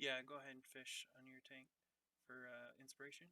Yeah, go ahead and fish on your tank for inspiration.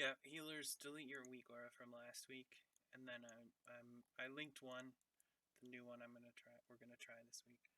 Yeah, healers, delete your weak aura from last week, and then I linked one. The new one we're gonna try this week.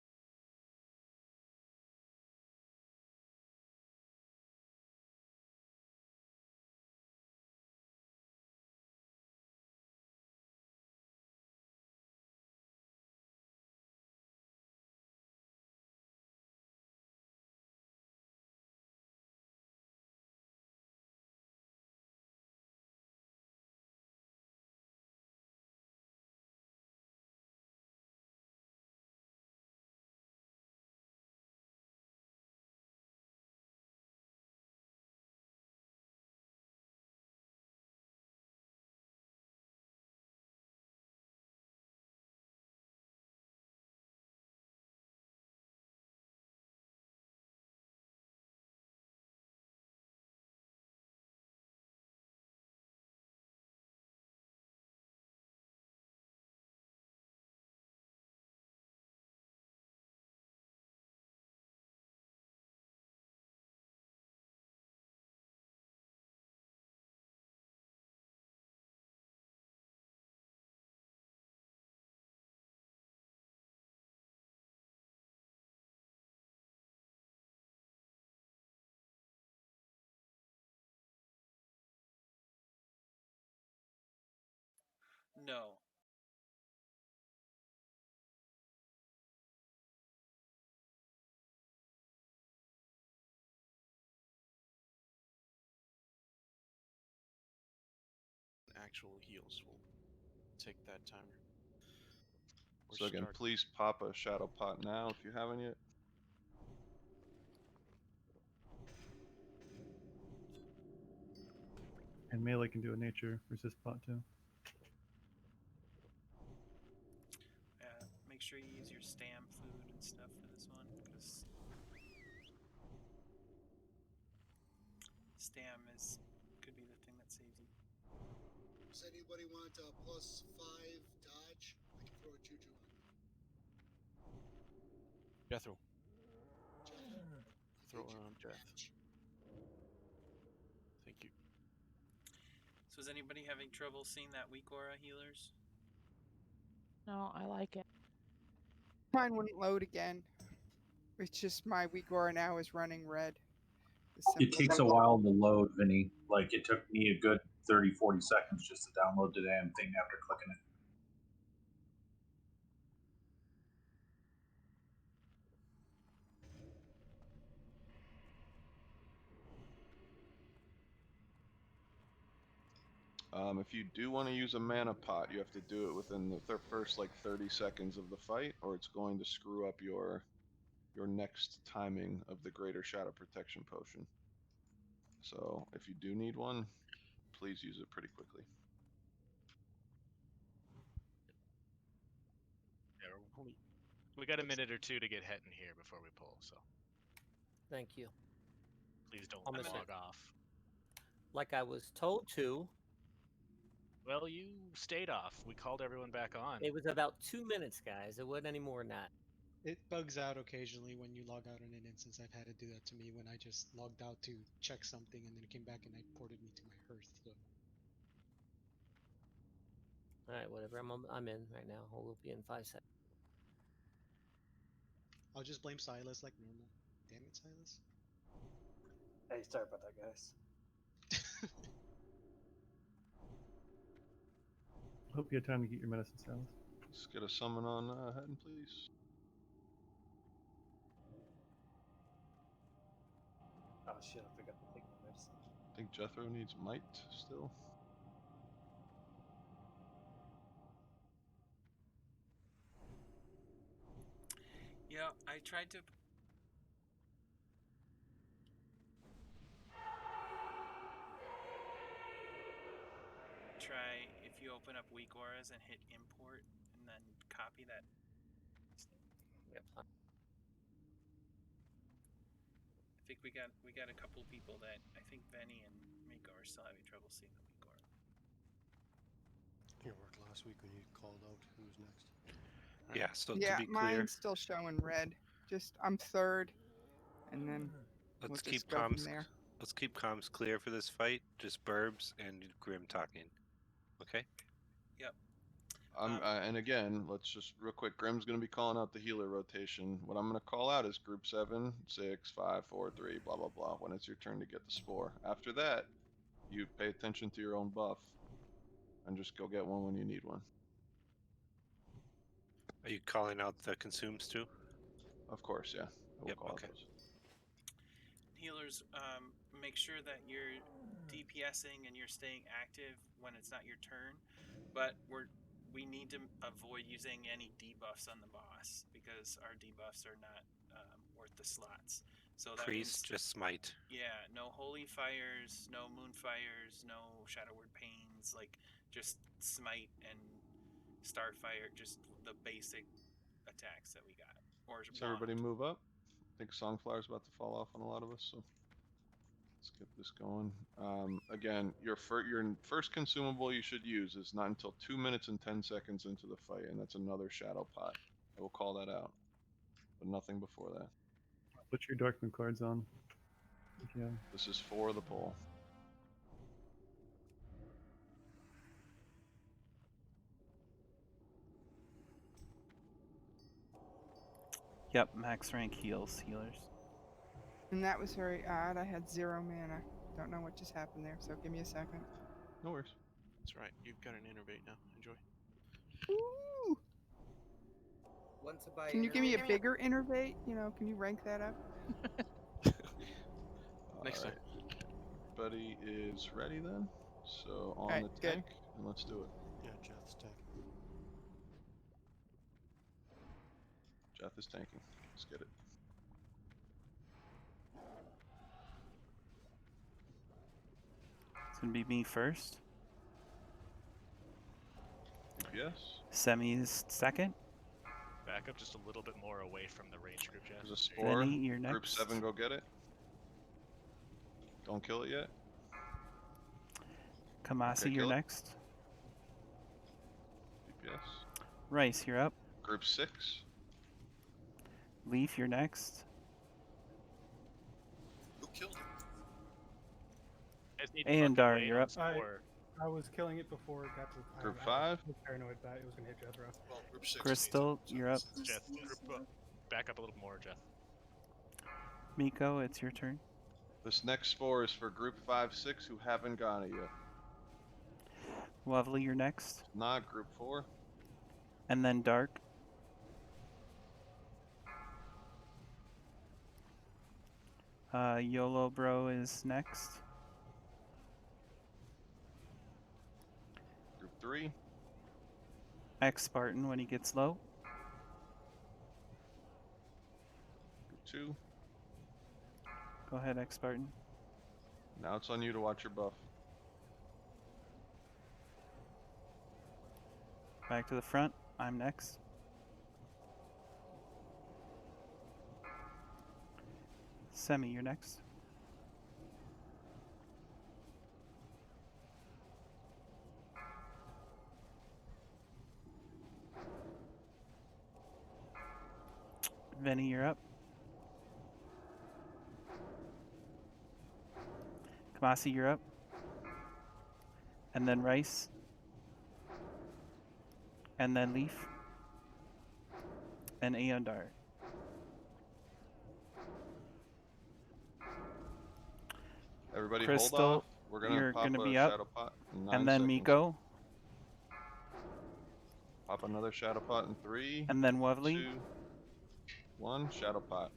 No. Actual heals will take that timer. So again, please pop a shadow pot now if you haven't yet. And melee can do a nature resist pot too. Make sure you use your stam food and stuff for this one, because stam could be the thing that saves you. Does anybody want a +5 dodge? I can throw a juju on. Jethro. Jeff. Throw on Jeff. Thank you. So is anybody having trouble seeing that weak aura, healers? No, I like it. Mine wouldn't load again. It's just my weak aura now is running red. It takes a while to load, Vinny. Like, it took me a good 30, 40 seconds just to download the damn thing after clicking it. If you do want to use a mana pot, you have to do it within the first like 30 seconds of the fight, or it's going to screw up your next timing of the Greater Shadow Protection Potion. So if you do need one, please use it pretty quickly. Yeah, we got a minute or two to get Hetton here before we pull, so. Thank you. Please don't I'll miss log it. off. Like I was told to. Well, you stayed off. We called everyone back on. It was about 2 minutes, guys. It wasn't any more than that. It bugs out occasionally when you log out on an instance. I've had to do that to me when I just logged out to check something and then it came back and it ported me to my hearth. So. All right, whatever. I'm in right now. We'll be in 5 seconds. I'll just blame Silas like normal. Damn it, Silas. Hey, sorry about that, guys. Hope you had time to get your medicine, Silas. Let's get a summon on Hetton, please. Oh shit, I forgot to take my medicine. I think Jethro needs might still. Yeah, I tried to. Try if you open up weak auras and hit import and then copy that. Yep. I think we got a couple people that I think Benny and Miko are still having trouble seeing the weak aura. Your work last week when you called out who was next. Right. Yeah, so yeah, to be clear, mine's still showing red. Just I'm third, and then let's we'll keep just go from comms. there. Let's keep comms clear for this fight. Just Burbs and Grim talking. Okay. Yep. And again, let's just real quick. Grim's going to be calling out the healer rotation. What I'm going to call out is group 7, 6, 5, 4, 3, blah, blah, blah, when it's your turn to get the spore. After that, you pay attention to your own buff and just go get one when you need one. Are you calling out the consumes too? Of course, yeah. I will call out those. Healers, make sure that you're DPSing and you're staying active when it's not your turn, but we need to avoid using any debuffs on the boss because our debuffs are not worth the slots. So that Priest, means, just smite. yeah, no holy fires, no moon fires, no shadow word pains, like just smite and starfire, just the basic attacks that we got. Or So everybody move up. I think Songflower's about to fall off on a lot of us, so let's get this going. Again, your first consumable you should use is not until 2 minutes and 10 seconds into the fight, and that's another shadow pot. I will call that out, but nothing before that. Put your Darkmoon cards on. Yeah. This is for the poll. Yep, max rank healers. And that was very odd. I had 0 mana. Don't know what just happened there, so give me a second. No worries. That's right. You've got an innervate now. Enjoy. Ooh! Once a buy Can you give me a bigger innervate? You know, can you rank that up? Next time. Everybody is ready then? So on Alright, the good. tank, and let's do it. Yeah, Jeff's tanking. Jeff is tanking. Let's get it. It's gonna be me first. Yes. Semi is second. Back up just a little bit more away from the range group, Jeff. There's a spore. Benny, you're Group next. 7, go get it. Don't kill it yet. Kamasi, Okay, you're kill it. next. DPS. Rice, you're up. Group 6. Leaf, you're next. Who killed him? And Dar, you're up. I was killing it before it got to the Group I 5. was paranoid that it was going to hit Jethro. Well, group 6. Crystal, you're up. Jeff, back up a little more, Jeff. Miko, it's your turn. This next spore is for group 5, 6 who haven't got it yet. Lovely, you're next. Not group 4. And then Dark. YOLO Bro is next. Group 3. X Spartan when he gets low. Group 2. Go ahead, X Spartan. Now it's on you to watch your buff. Back to the front. I'm next. Semi, you're next. Vinny, you're up. Kamasi, you're up. And then Rice. And then Leaf. And Aeondar. Everybody Crystal, hold off. We're gonna you're pop gonna a be shadow up. pot in 9 And then seconds. Miko. Pop another shadow pot in 3. And then Wovely. 2, 1. Shadow pot.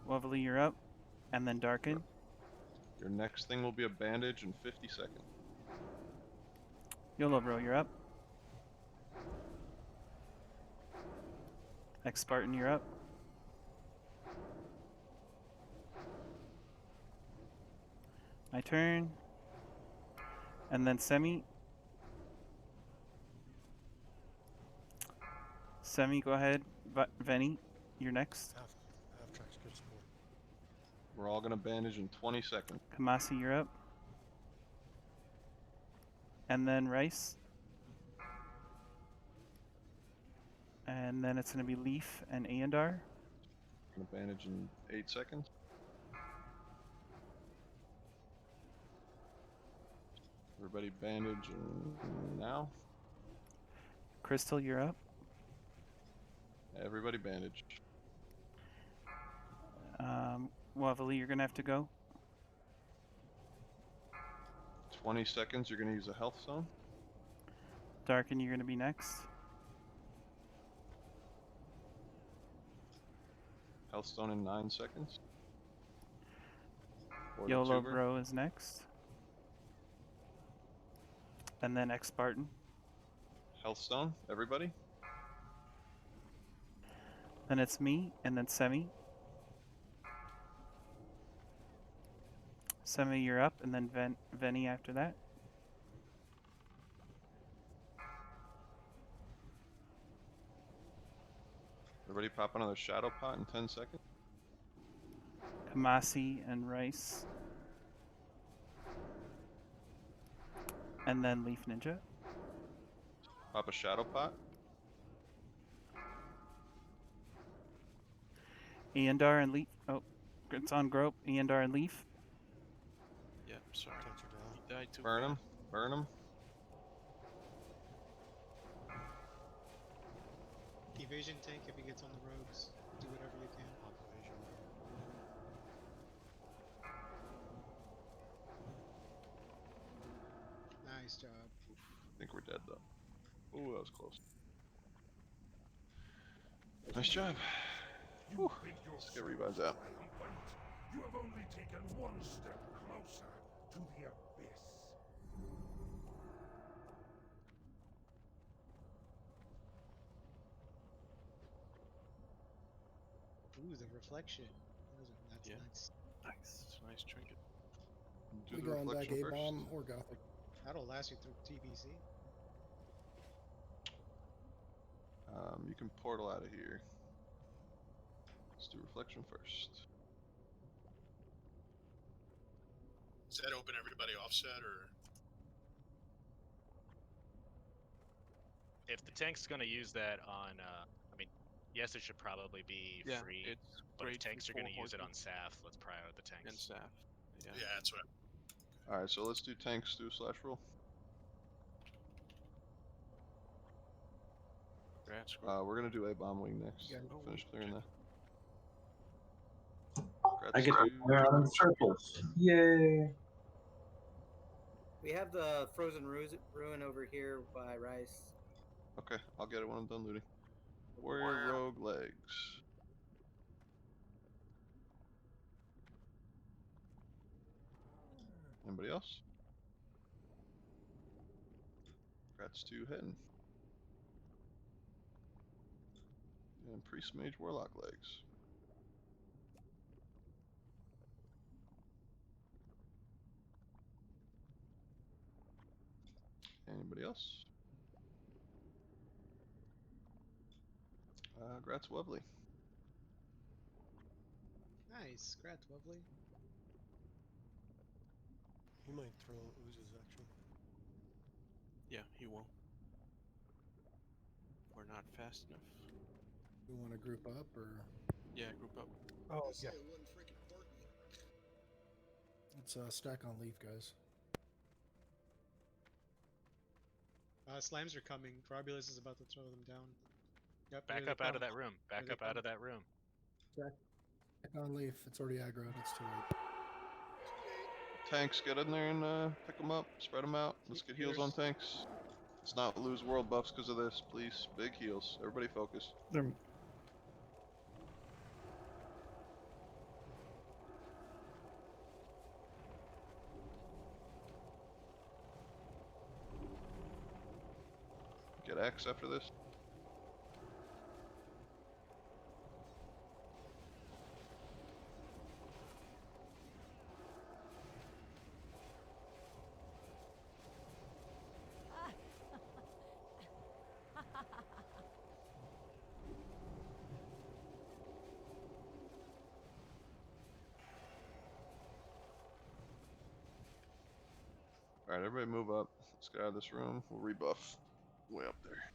Wovely, you're up. And then Darken. Your next thing will be a bandage in 50 seconds. YOLO Bro, you're up. X Spartan, you're up. My turn. And then Semi. Semi, go ahead. Venny, you're next. Half track's good score. We're all gonna bandage in 20 seconds. Kamasi, you're up. And then Rice. And then it's going to be Leaf and Aendar. Gonna bandage in 8 seconds. Everybody bandage now. Crystal, you're up. Everybody bandage. Waverly, you're going to have to go. 20 seconds, you're gonna use a health zone. Darken, you're going to be next. Health zone in 9 seconds. YOLO Tuber. Bro is next. And then X Spartan. Health zone, everybody. Then it's me, and then Semi. Semi, you're up, and then Venny after that. Everybody pop another shadow pot in 10 seconds. Kamasi and Rice. And then Leaf Ninja. Pop a shadow pot. Aendar and Leaf. Oh, it's on Grope. Aendar and Leaf. Yep, sorry. He died too. Burn him. Burn him. Evasion tank if he gets on the rogues. Do whatever you can. Nice job. I think we're dead though. Ooh, that was close. Nice job. Whew. Let's get revives out. You have only taken one step closer to the abyss. Ooh, the reflection. That's Yeah. nice. Nice. It's a nice trinket. Do We the go on back reflection first. Abom or Gothic. That'll last you through TBC. You can portal out of here. Let's do reflection first. Does that open everybody offset or? If the tank's gonna use that on, I mean, yes, it should probably be Yeah, free. it's But if great tanks for are gonna 4 use it on horses. Saf, let's prior the tanks. And staff. Yeah. Yeah, that's what. Alright, so let's do tanks do slash roll. Congrats. We're gonna do a bomb wing next. Yeah. Finish clearing that. I get to Congrats play around in circles. Yay! We have the frozen ruin over here by Rice. Okay, I'll get it when I'm done looting. Warrior rogue legs. Anybody else? Congrats to Hen. And priest mage warlock legs. Anybody else? Congrats Lovely. Nice. Congrats, lovely. He might throw oozes actually. Yeah, he will. We're not fast enough. We want to group up or Yeah, group up. Oh, Say yeah. it wouldn't freaking port me. let's stack on leaf, guys. Slimes are coming. Fabulous is about to throw them down. Yep. Back here they up out of come. that room. Back Here up they out come. of that room. Stack on leaf. It's already aggroed. It's too late. Tanks, get in there and pick them up. Spread them out. Let's get heals on tanks. Let's not lose world buffs because of this, please. Big heals. Everybody focus. They're Get X after this. Alright, everybody move up. Let's get out of this room. We'll rebuff way up there.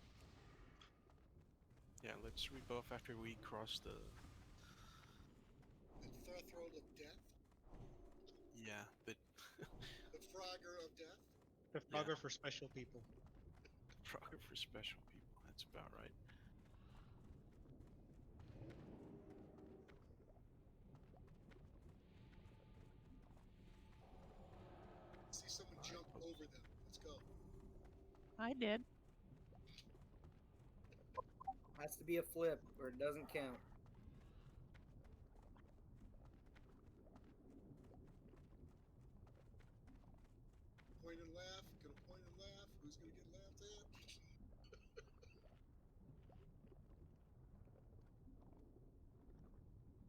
Yeah, let's rebuff after we cross the. The threshold of death. Yeah, the The Frogger of death. The Frogger for special people. Frogger for special people. That's about right. See someone jump over them. Let's go. I did. Has to be a flip or it doesn't count. Point and laugh. Gonna point and laugh. Who's gonna get laughed at?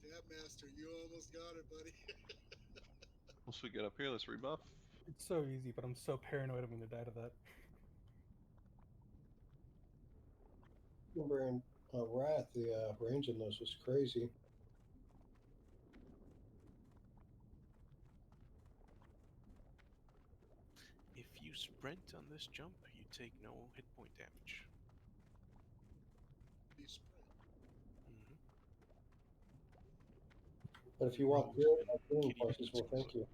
Dab Master, you almost got it, buddy. Once we get up here, let's rebuff. It's so easy, but I'm so paranoid I'm gonna die to that. Remember in Wrath, the range in those was crazy. If you sprint on this jump, you take no hit point damage. You sprint. Mm-hmm. But if you walk through it, healing potions will thank you.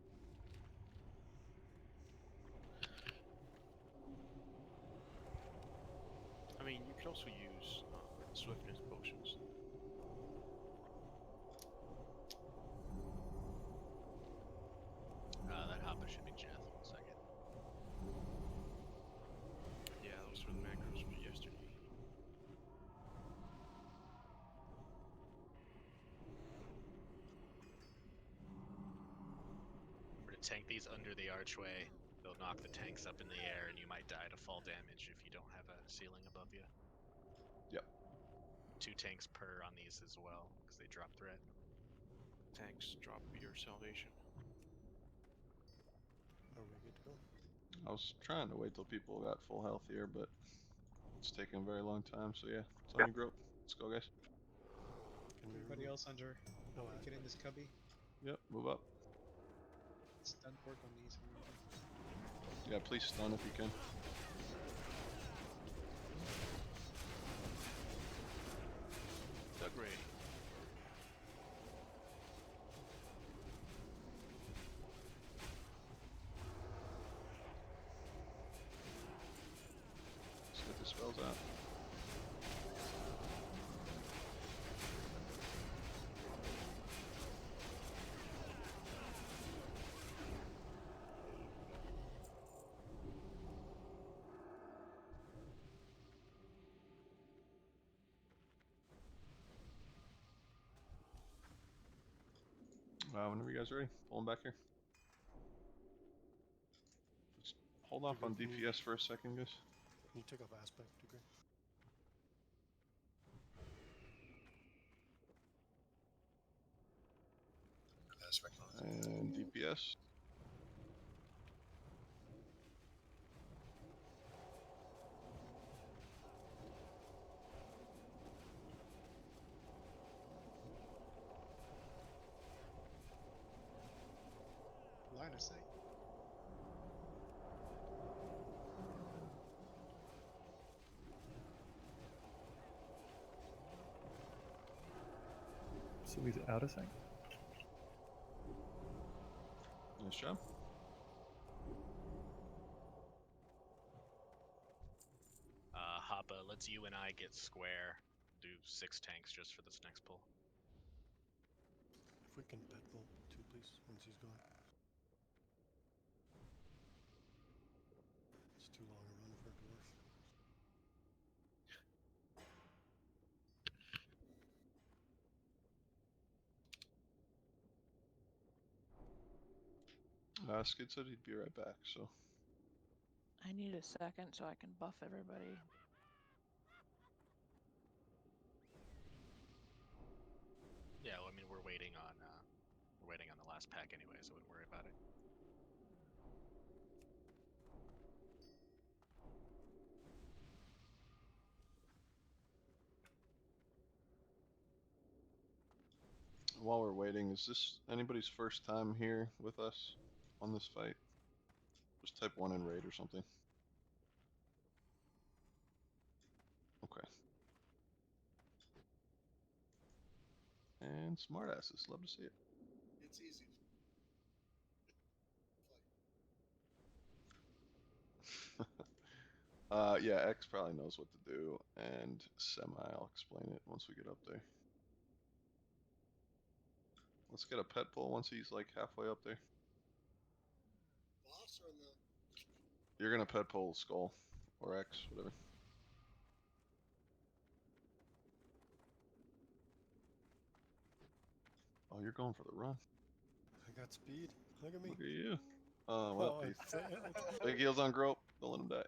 I mean, you could also use swiftness potions. That hopper should be Jeff. 1 second. Yeah, those were the macros for yesterday. Remember to tank these under the archway. They'll knock the tanks up in the air, and you might die to fall damage if you don't have a ceiling above you. Yep. 2 tanks per on these as well, because they drop threat. Tanks drop your salvation. Are we good to go? I was trying to wait till people got full health here, but it's taking a very long time. So yeah, it's on your group. Let's go, guys. Everybody else under. No Get in this cubby. Yep, move up. Stunt work on these. Remember. Yeah, please stun if you can. Doug Ray. Let's get the spells out. Whenever you guys are ready, pull them back here. Just hold off on DPS for a second, guys. Can you take off aspect degree? Aspect on. And DPS. Line of sight. So he's out of sync. Nice job. Hoppa, let's you and I get square. Do 6 tanks just for this next pull. If we can deadbolt too, please, once he's gone. It's too long a run for a dwarf. Skid said he'd be right back, so. I need a second so I can buff everybody. Yeah, well, I mean, we're waiting on the last pack anyway, so I wouldn't worry about it. While we're waiting, is this anybody's first time here with us on this fight? Just type 1 in raid or something. Okay. man. Smartasses. Love to see it. It's easy. Yeah, X probably knows what to do, and I'll explain it once we get up there. Let's get a pet pull once he's like halfway up there. Boss or in the You're gonna pet pull Skull or X, whatever. Oh, you're going for the run. I got speed. Look at me. Look at you. Well, Oh, big heels on Grope. Don't let him die.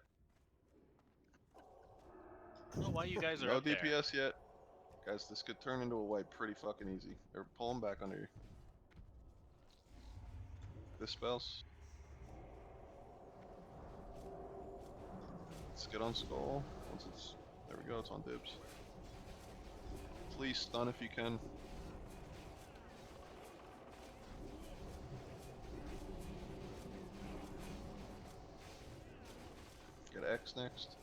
I don't know why you guys are No up there. DPS yet. Guys, this could turn into a wipe pretty fucking easy. Or pull him back under you. This spells. Let's get on Skull. Once it's there we go, it's on dibs. Please stun if you can. Get X next.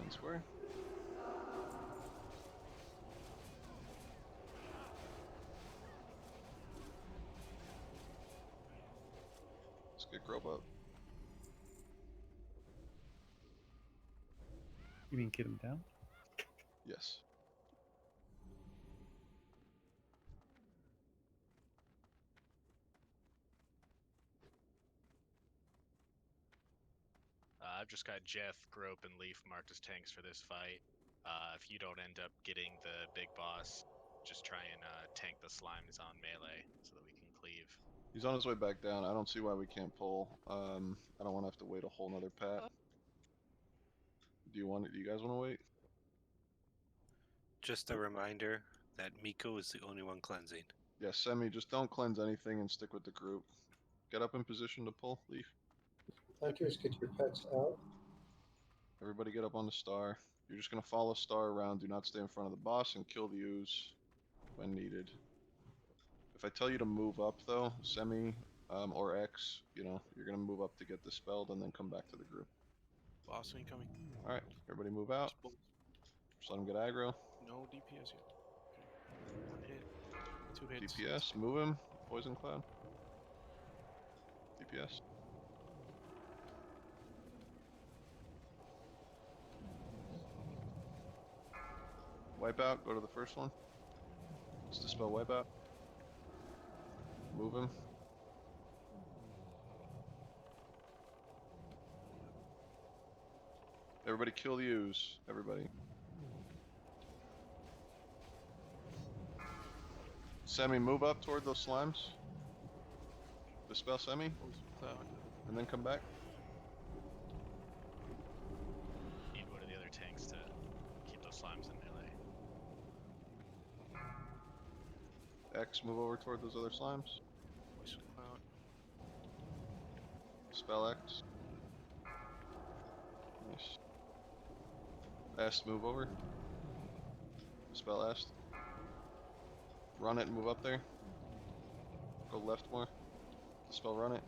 And square. Let's get Grope up. You mean get him down? Yes. I've just got Jeff, Grope, and Leaf marked as tanks for this fight. If you don't end up getting the big boss, just try and tank the slimes on melee so that we can cleave. He's on his way back down. I don't see why we can't pull. I don't want to have to wait a whole nother pat. Do you guys want to wait? Just a reminder that Miko is the only one cleansing. Yeah, Semi, just don't cleanse anything and stick with the group. Get up in position to pull, Leaf. Attackers, get your pets out. Everybody get up on the star. You're just going to follow star around. Do not stay in front of the boss and kill the ooze when needed. If I tell you to move up, though, Semi or X, you're going to move up to get dispelled and then come back to the group. Boss incoming. Alright, everybody move out. Just let him get aggro. No DPS yet. Okay. 1 hit. 2 hits. DPS, move him. Poison Cloud. DPS. Wipeout, go to the first one. Let's dispel Wipeout. Move him. Everybody kill the ooze. Everybody. Semi, move up toward those slimes. Dispel Semi. And then come back. Need one of the other tanks to keep those slimes in melee. X, move over toward those other slimes. Poison Cloud. Spell X. Nice. S, move over. Spell S. Run it and move up there. Go left more. Spell run it.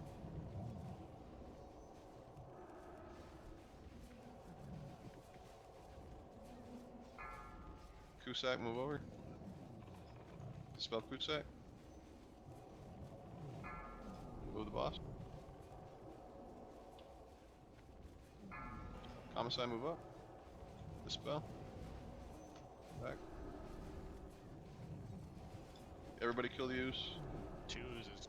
Kusak, move over. Dispel Kusak. Move the boss. Kamasai, move up. Dispel. Back. Everybody kill the ooze. 2 oozes.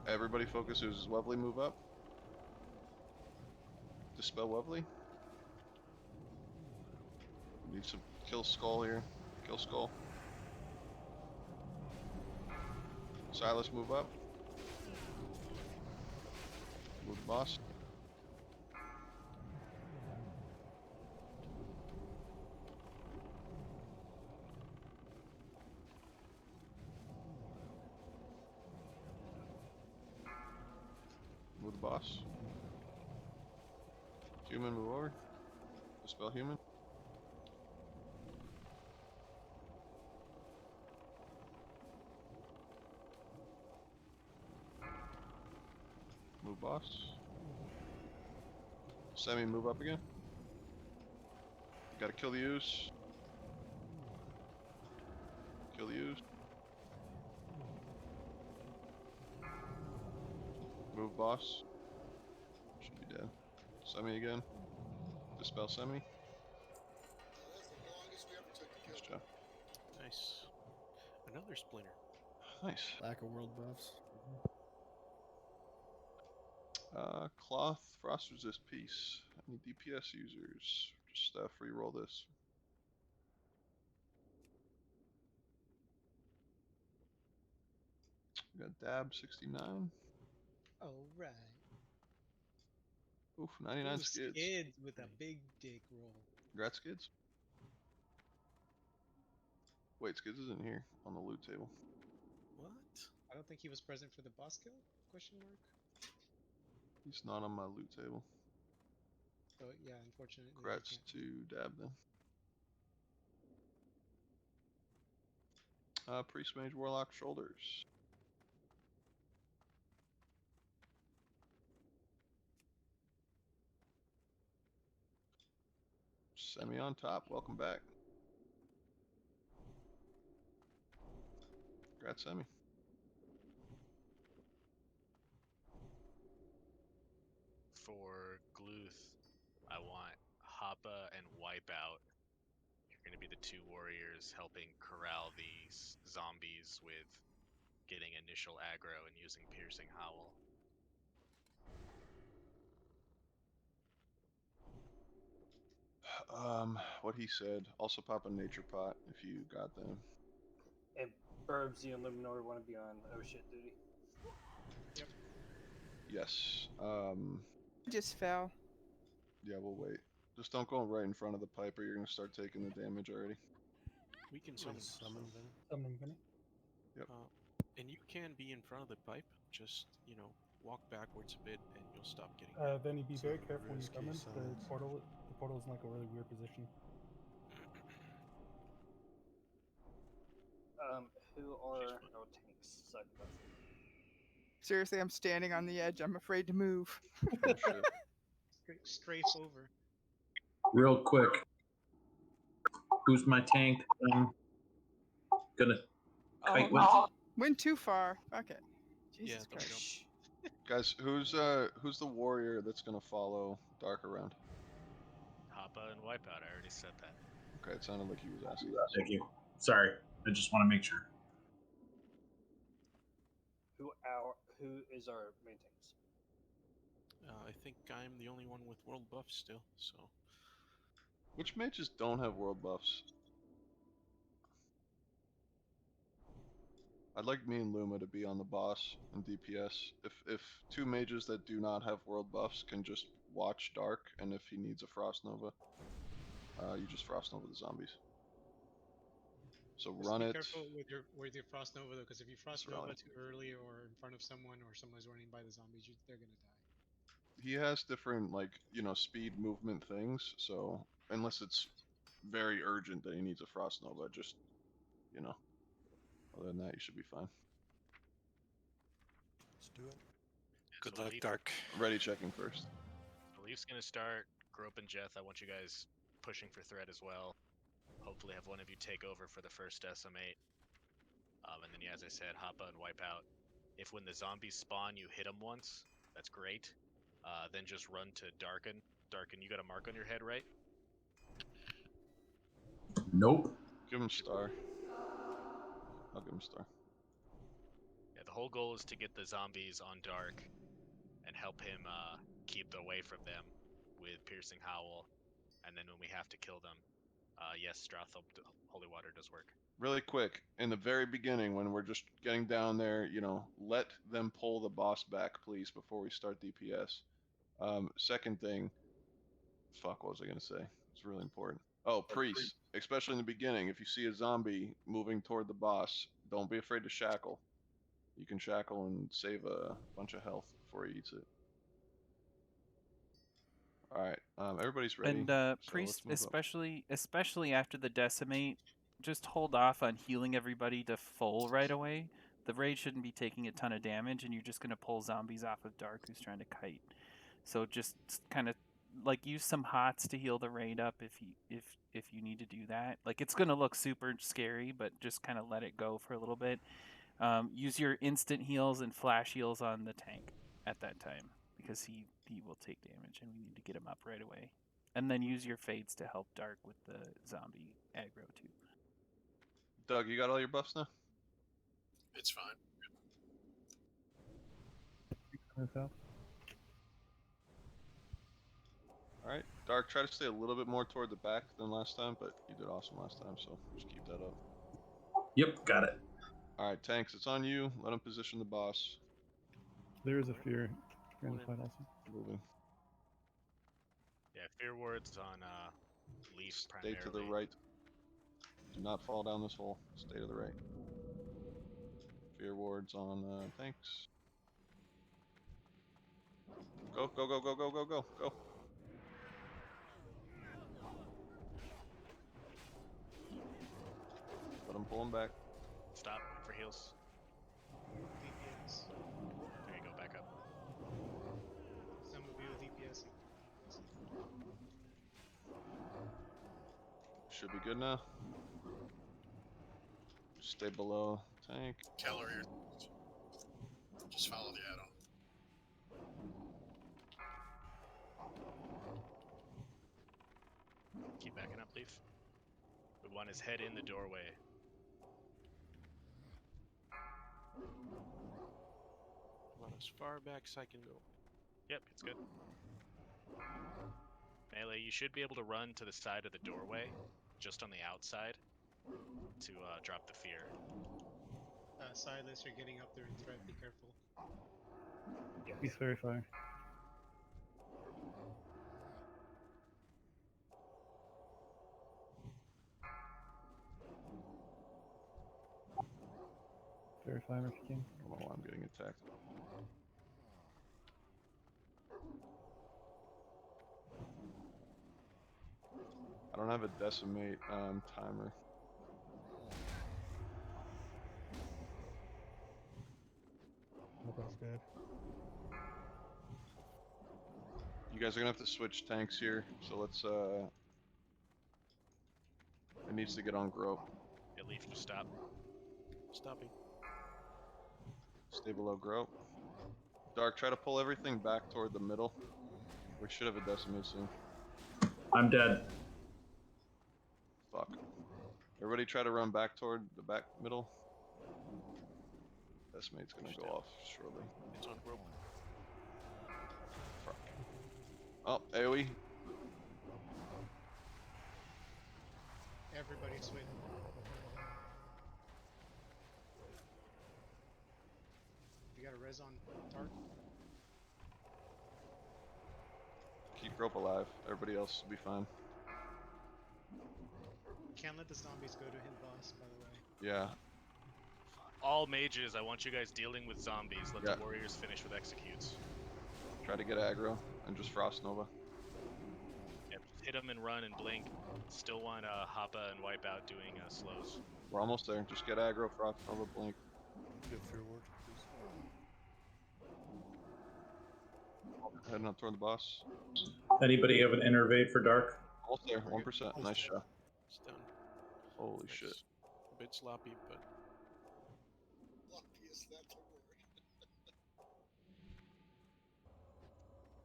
Everybody focus oozes. Lovely, move up. Dispel Lovely. Need some kill Skull here. Kill Skull. Silas, move up. Move the boss. Move the boss. Human, move over. Dispel human. boss. Semi, move up again. Gotta kill the ooze. Kill the ooze. Move boss. Should be dead. Semi again. Dispel Semi. That's the longest we ever took to kill. Nice job. Nice. Another splinter. Nice. Lack of world buffs. Cloth, frost resist piece. Any DPS users? Just free roll this. We got Dab 69. All right. Oof, 99 Ooh, skids. Skids with a big dick roll. Congrats, Skids. Wait, Skids isn't here on the loot table. What? I don't think he was present for the boss kill? Question mark. He's not on my loot table. So yeah, unfortunately. he Congrats can't. to Dab then. Priest, Mage, Warlock, Shoulders. Semi on top. Welcome back. Congrats, Semi. For Gluth, I want Hoppa and Wipeout. You're going to be the two warriors helping corral these zombies with getting initial aggro and using Piercing Howl. What he said. Also pop a nature pot if you got them. And Burbs, you and Luminor want to be on oh shit duty. Yep. Yes. Just fell. Yeah, we'll wait. Just don't go right in front of the pipe or you're gonna start taking the damage already. We can summon. Summon Vinny. Summoning Vinny. Yep. And you can be in front of the pipe. Just, walk backwards a bit and you'll stop getting Vinny, be very So, careful when you risky summon. summons. The portal is in like a really weird position. Who are no tanks? Suck about it. Seriously, I'm standing on the edge. I'm afraid to move. Oh, shit. Strafe over. Real quick. Who's my tank? Gonna kite with? Went too far. Fuck it. Yeah, Jesus don't jump. Christ. Guys, who's the warrior that's gonna follow Dark around? Hoppa and Wipeout, I already said that. Okay, it sounded like he was asking. Thank you. Sorry, I just want to make sure. Who is our main tanks? I think I'm the only one with world buffs still, so. Which mages don't have world buffs? I'd like me and Luma to be on the boss and DPS. If two mages that do not have world buffs can just watch Dark, and if he needs a Frost Nova, you just Frost Nova the zombies. So Just run be it. careful with your Frost Nova though, because if you Frost Rally. Nova too early or in front of someone or someone's running by the zombies, they're gonna die. He has different speed movement things, so unless it's very urgent that he needs a Frost Nova, just other than that you should be fine. Let's do it. Good So luck, Leaf- Dark. Ready checking first. So Leaf's going to start. Grope and Jeth, I want you guys pushing for threat as well. Hopefully have one of you take over for the first decimate. And then, yeah, as I said, Hoppa and Wipeout. If when the zombies spawn you hit them once, that's great. Then just run to Darken. Darken, you got a mark on your head, right? Nope. Give him star. I'll give him star. Yeah, the whole goal is to get the zombies on Dark and help him keep away from them with Piercing Howl. And then when we have to kill them, yes, Strath Holy Water does work. Really quick, in the very beginning when we're just getting down there, let them pull the boss back, please, before we start DPS. Second thing, fuck, what was I gonna say? It's really important. Oh, priest, especially in the beginning, if you see a zombie moving toward the boss, don't be afraid to shackle. You can shackle and save a bunch of health before he eats it. All right, everybody's ready. And so priest, let's move up. especially after the decimate, just hold off on healing everybody to full right away. the raid shouldn't be taking a ton of damage, and you're just gonna pull zombies off of Dark who's trying to kite. So just kind of like use some hots to heal the raid up if you need to do that. Like it's gonna look super scary, but just kind of let it go for a little bit. Use your instant heals and flash heals on the tank at that time because he will take damage, and we need to get him up right away. And then use your fades to help Dark with the zombie aggro too. Doug, you got all your buffs now? It's fine. Alright, Dark, try to stay a little bit more toward the back than last time, but you did awesome last time, so just keep that up. Yep, got it. Alright, Tanks, it's on you. Let him position the boss. There is a fear in the fight also. Moving. Yeah, fear wards on Leaf Stay primarily. to the right. Do not fall down this hole. Stay to the right. Fear wards on Tanks. Go, go, go, go, go, go, go, go. Let him pull him back. Stop for heals. DPS. There you go, back up. Some of you DPS. Should be good now. Stay below tank. Keller here. Just follow the add-on. Keep backing up, Leaf. We want his head in the doorway. About as far back as I can go. Yep, it's good. Melee, you should be able to run to the side of the doorway, just on the outside, to drop the fear. Silas, you're getting up there in threat. Be careful. He's very fire. Very fire if you can. I don't know why I'm getting attacked. I don't have a decimate timer. That's good. You guys are gonna have to switch tanks here, so let's it needs to get on grope. Yeah, Leaf, just stop. Stopping. Stay below grope. Dark, try to pull everything back toward the middle. We should have a decimate soon. I'm dead. Fuck. Everybody try to run back toward the back middle. Decimate's gonna go off shortly. It's on rope. Fuck. Oh, AoE. Everybody swing. You got a res on Dark? Keep grope alive. Everybody else will be fine. Can't let the zombies go to hit boss, by the way. Yeah. All mages, I want you guys dealing with zombies. Let Yeah. the warriors finish with executes. Try to get aggro and just frost nova. Yep, hit them and run and blink. Still want Hoppa and Wipeout doing slows. We're almost there. Just get aggro, frost nova, blink. Get fear ward, please. Heading up toward the boss. Anybody have an innervate for Dark? Almost there. 1%. Nice shot. It's done. Holy It's shit. a bit sloppy, but Lucky is that the word?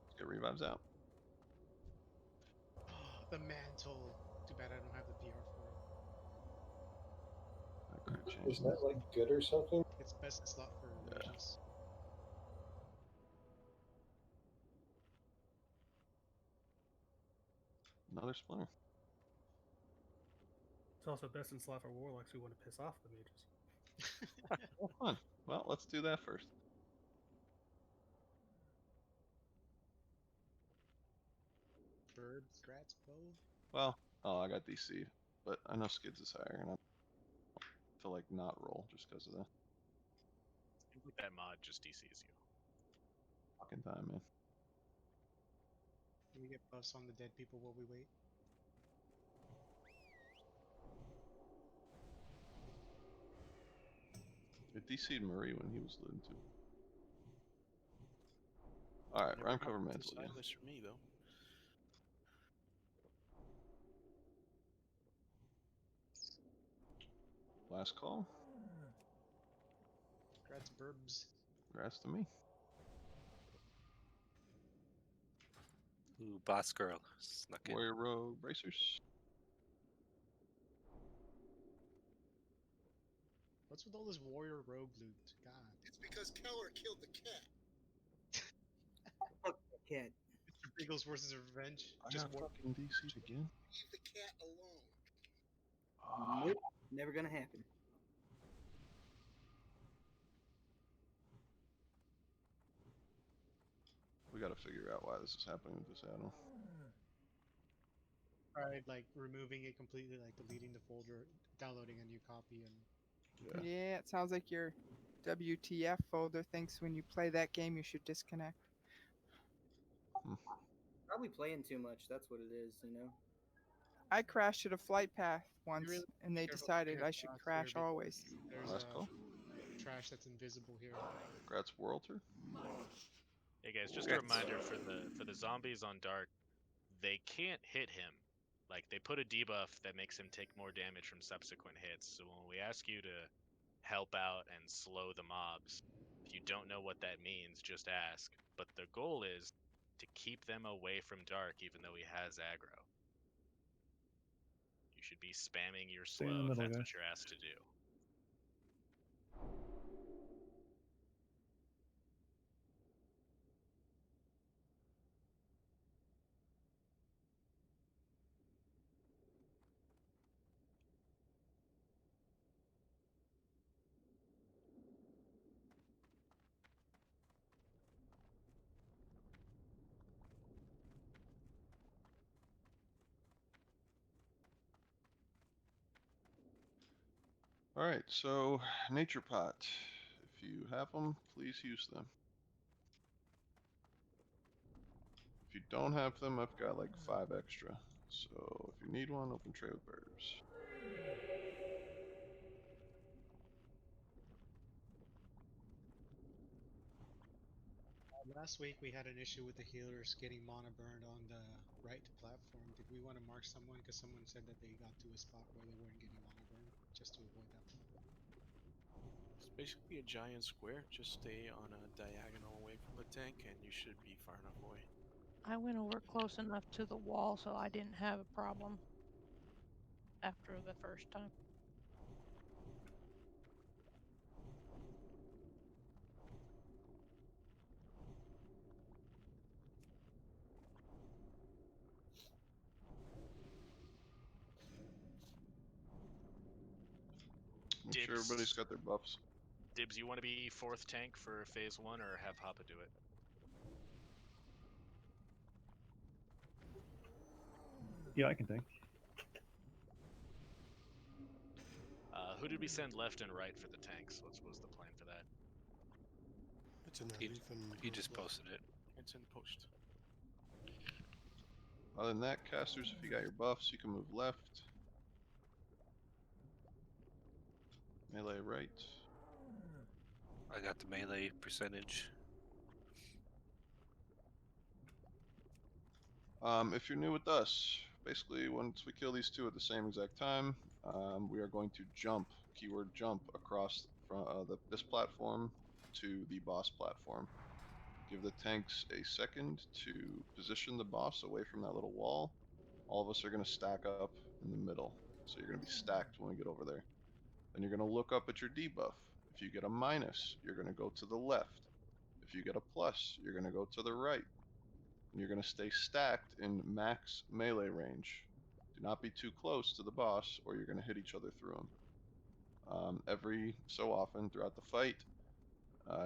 Let's get revives out. The mantle. Too bad I don't have the PR for it. I could change Is that like good or something? It's best in slot for mages. Another splinter. It's also best in slot for warlocks who want to piss off the mages. Oh, fun. Well, let's do that first. Bird, Grats, bow. Well, oh, I got DC'd, but I know Skids is higher, and I to like not roll just because of that Seems like that mod just DCs you. fucking time, man. Can we get buffs on the dead people while we wait? It DC'd Marie when he was looting too. Alright, Never round got cover to mantle side again. list for me though. Last call. Congrats, Burbs. Congrats to me. Ooh, boss girl snuck in. Warrior Row bracers. What's with all this warrior rogue loot? God. It's because Keller killed the cat. Fuck that cat. Mr. Beagles versus Revenge. I Just got war. fucking DC'd again. Leave the cat alone. Nope. Never gonna happen. We gotta figure out why this is happening with this add-on. Tried like removing it completely, like deleting the folder, downloading a new copy, and Yeah, it sounds like your WTF folder thinks when you play that game you should disconnect. Probably playing too much. That's what it is, you know. I crashed at a flight path once, really and they careful decided carrying I should rocks crash here always. There's Last call. trash that's invisible here. Congrats, Worlter. Hey guys, just a reminder for the zombies on Dark, they can't hit him. Like they put a debuff that makes him take more damage from subsequent hits. So when we ask you to help out and slow the mobs, if you don't know what that means, just ask. But the goal is to keep them away from Dark, even though he has aggro. You should be spamming your Stay in the slow if middle, that's guys. what you're asked to do. Alright, so nature pot. If you have them, please use them. If you don't have them, I've got like 5 extra. So if you need one, open tray with birds. Last week we had an issue with the healers getting mana burned on the right platform. Did we want to mark someone? Because someone said that they got to a spot where they weren't getting mana burned, just to avoid that problem. It's basically a giant square. Just stay on a diagonal away from the tank, and you should be far enough away. I went over close enough to the wall so I didn't have a problem after the first time. Make sure everybody's got their buffs. Dibs, you want to be 4th tank for phase 1 or have Hoppa do it? Yeah, I can think. Who did we send left and right for the tanks? What was the plan for that? It's in that He, leaf and he just posted it. It's in post. Other than that, casters, if you got your buffs, you can move left. Melee right. I got the melee percentage. If you're new with us, basically once we kill these two at the same exact time, we are going to jump, keyword jump, across from this platform to the boss platform. Give the tanks a second to position the boss away from that little wall. All of us are going to stack up in the middle. So you're going to be stacked when we get over there. Then you're going to look up at your debuff. If you get a minus, you're going to go to the left. If you get a plus, you're going to go to the right. And you're going to stay stacked in max melee range. Do not be too close to the boss or you're going to hit each other through him. Every so often throughout the fight,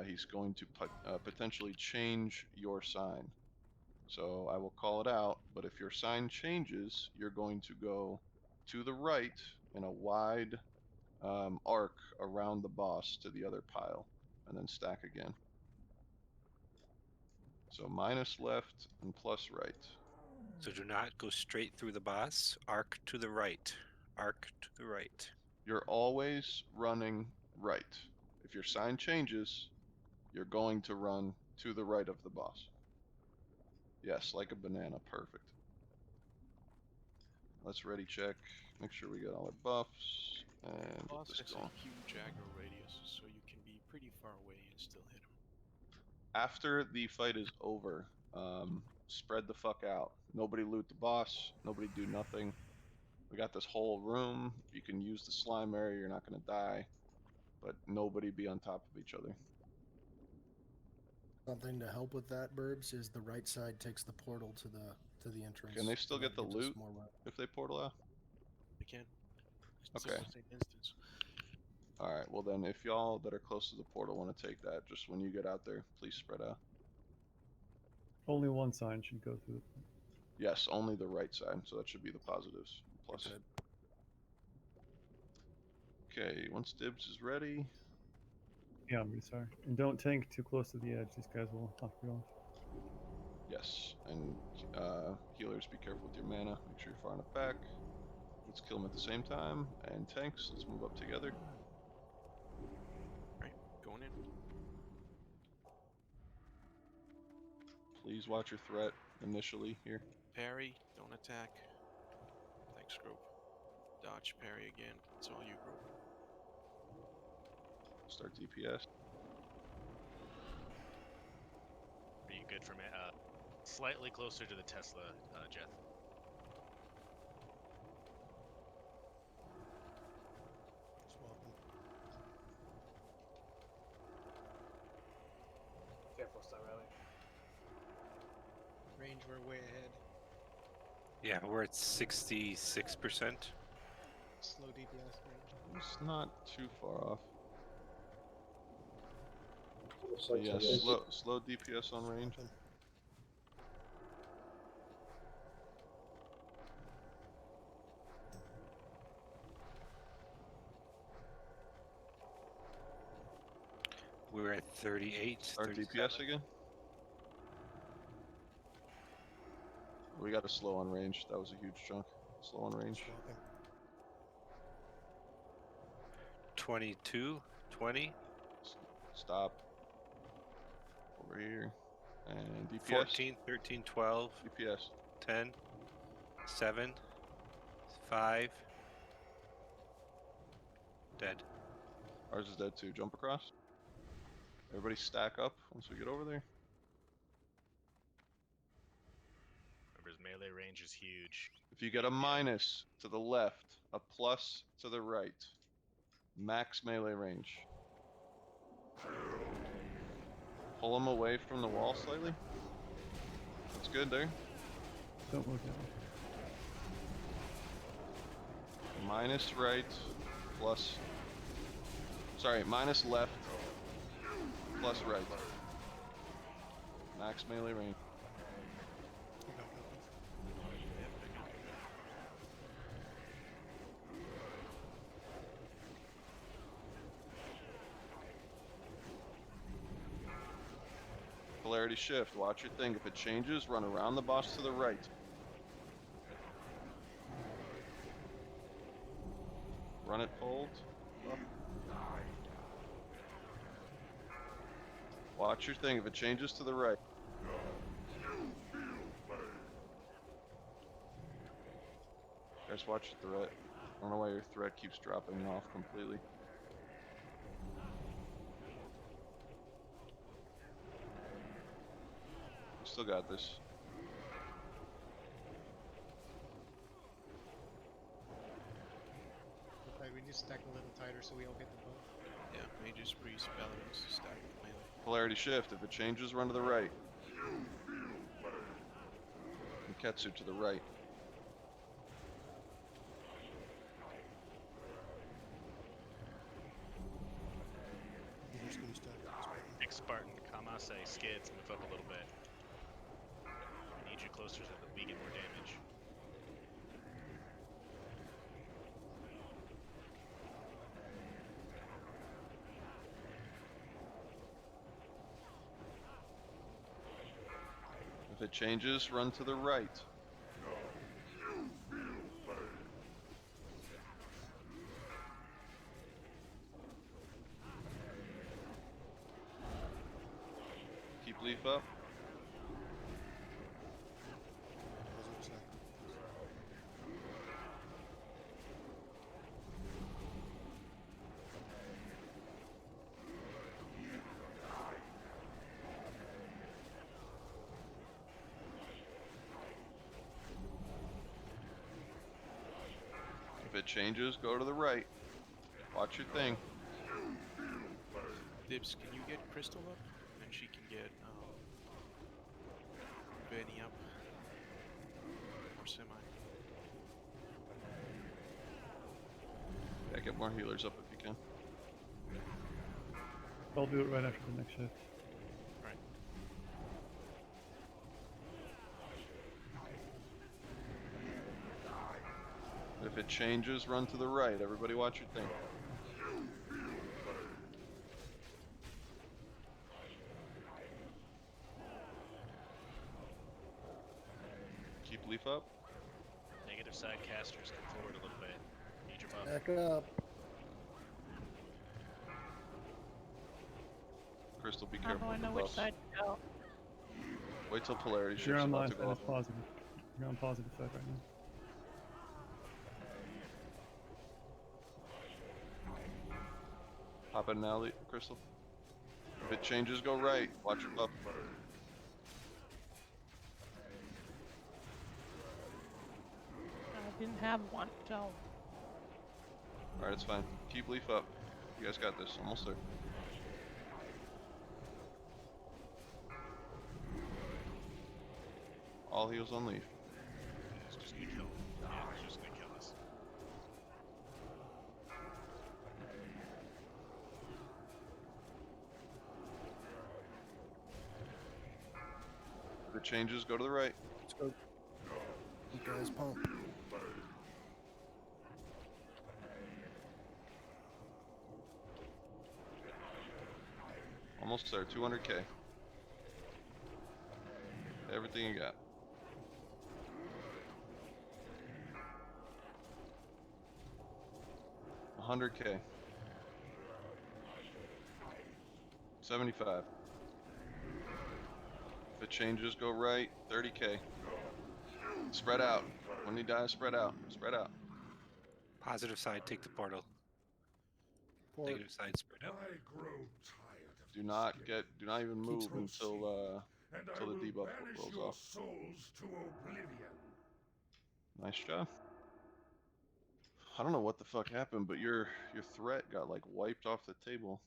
he's going to potentially change your sign. So I will call it out, but if your sign changes, you're going to go to the right in a wide arc around the boss to the other pile, and then stack again. So minus left and plus right. So do not go straight through the boss. Arc to the right. Arc to the right. You're always running right. If if your sign changes, you're going to run to the right of the boss. Yes, like a banana. Perfect. Let's ready check. Make sure we got all our buffs and Boss get this has going. a huge aggro radius, so you can be pretty far away and still hit him. After the fight is over, spread the fuck out. Nobody loot the boss. Nobody do nothing. We got this whole room. You can use the slime area. You're not going to die. But nobody be on top of each other. Something to help with that, Burbs, is the right side takes the portal to the entrance. Can they still so that get the gives us loot more room. if they portal out? They can. It's Okay. the same instance. Alright, well then, if y'all that are close to the portal want to take that, just when you get out there, please spread out. Only one sign should go through. Yes, only the right side, so that should be the positives. Plus. Okay, once Dibs is ready. Yeah, I'm really sorry. And don't tank too close to the edge. These guys will knock you off. Yes, and healers, be careful with your mana. Make sure you're far enough back. Let's kill them at the same time. And tanks, let's move up together. Right, going in. Please watch your threat initially here. Parry, don't attack. Thanks, group. Dodge, parry again. It's all you, group. Start DPS. Are you good for me? Slightly closer to the Tesla, Jeff. Careful, Star Rally. Range, we're way ahead. Yeah, we're at 66%. Slow DPS range. It's not too far off. Looks So like yeah, some- slow DPS on range. We're at 38. Start 37. DPS again. We got a slow on range. That was a huge chunk. Slow on range. 22, 20. Stop. Over here. And DPS. 14, 13, 12. DPS. 10, 7, 5. Dead. Ours is dead too. Jump across. Everybody stack up once we get over there. Remember, his melee range is huge. If you get a minus to the left, a plus to the right, max melee range. Pull him away from the wall slightly. That's good there. Don't look at me. Minus right, plus. Sorry, minus left, plus right. Max melee range. Polarity shift. Watch your thing. If it changes, run around the boss to the right. Run it pulled. Up. Watch your thing. If it changes to the right. Guys, watch your threat. I don't know why your threat keeps dropping off completely. We still got this. Okay, we need to stack a little tighter so we all get the boat. Yeah, Mage's Priest, Paladins, stack with melee. Polarity shift. If it changes, run to the right. And Ketsu to the right. Big Spartan, Kamase, Skids, move up a little bit. I need you closer so that we get more damage. If it changes, run to the right. leaf up. If it changes, go to the right. Watch your thing. Dibs, can you get Crystal up? And then she can get Benny up. Or Semi. Yeah, get more healers up if you can. I'll do it right after the next shift. Right. If it changes, run to the right. Everybody watch your thing. Keep leaf up. Negative side casters come forward a little bit. Need your buff. Back up. Crystal, be How careful do I with the know which buffs. side to go? Wait till polarity You're shift's on about my to side, go it's up. positive. You're on positive side right now. Hop in now, Crystal. If it changes, go right. Watch your buff. I didn't have one, so Alright, it's fine. Keep leaf up. You guys got this. Almost there. All heals on leaf. It's just gonna kill. Yeah, it's just gonna kill us. If it changes, go to the right. Let's go. You guys pump. Almost there. 200k. Everything you got. $100k. 75. If it changes, go right. 30k. Spread out. When you die, spread out. Spread out. Positive side, take the portal. Port. Negative side, spread out. I grow tired of Do not even move Keeps until and until the I will debuff banish rolls your off. souls to oblivion. Nice job. I don't know what the fuck happened, but your threat got like wiped off the table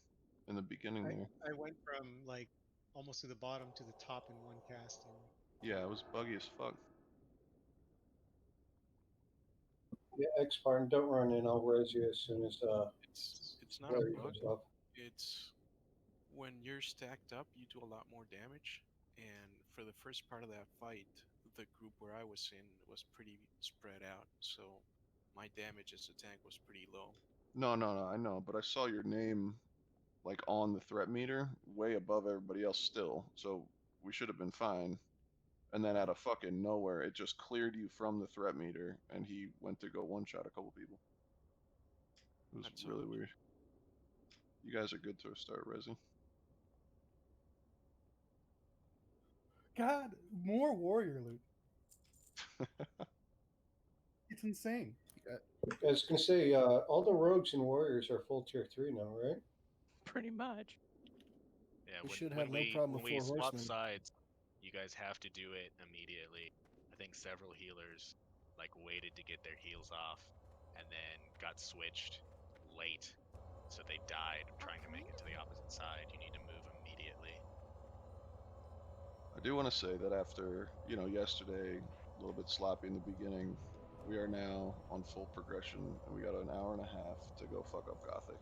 in the beginning there. I went from like almost to the bottom to the top in one cast. Yeah, it was buggy as fuck. Yeah, X-Barn, don't run in. I'll res you as soon as It's not a Larry bug. comes off. It's when you're stacked up, you do a lot more damage. And for the first part of that fight, the group where I was in was pretty spread out. So my damage as a tank was pretty low. No, I know, but I saw your name like on the threat meter, way above everybody else still. So we should have been fine. And then out of fucking nowhere, it just cleared you from the threat meter, and he went to go one-shot a couple people. It was really weird. You guys are good to start resi. God, more warrior loot. It's insane. I was gonna say, all the rogues and warriors are full tier 3 now, right? pretty much. Yeah, We when, should when have no we problem when with we 4 swap horsemen. sides, you guys have to do it immediately. I think several healers like waited to get their heals off and then got switched late, so they died trying to make it to the opposite side. You need to move immediately. I do want to say that after, yesterday, a little bit sloppy in the beginning, we are now on full progression, and we got an hour and a half to go fuck up Gothic.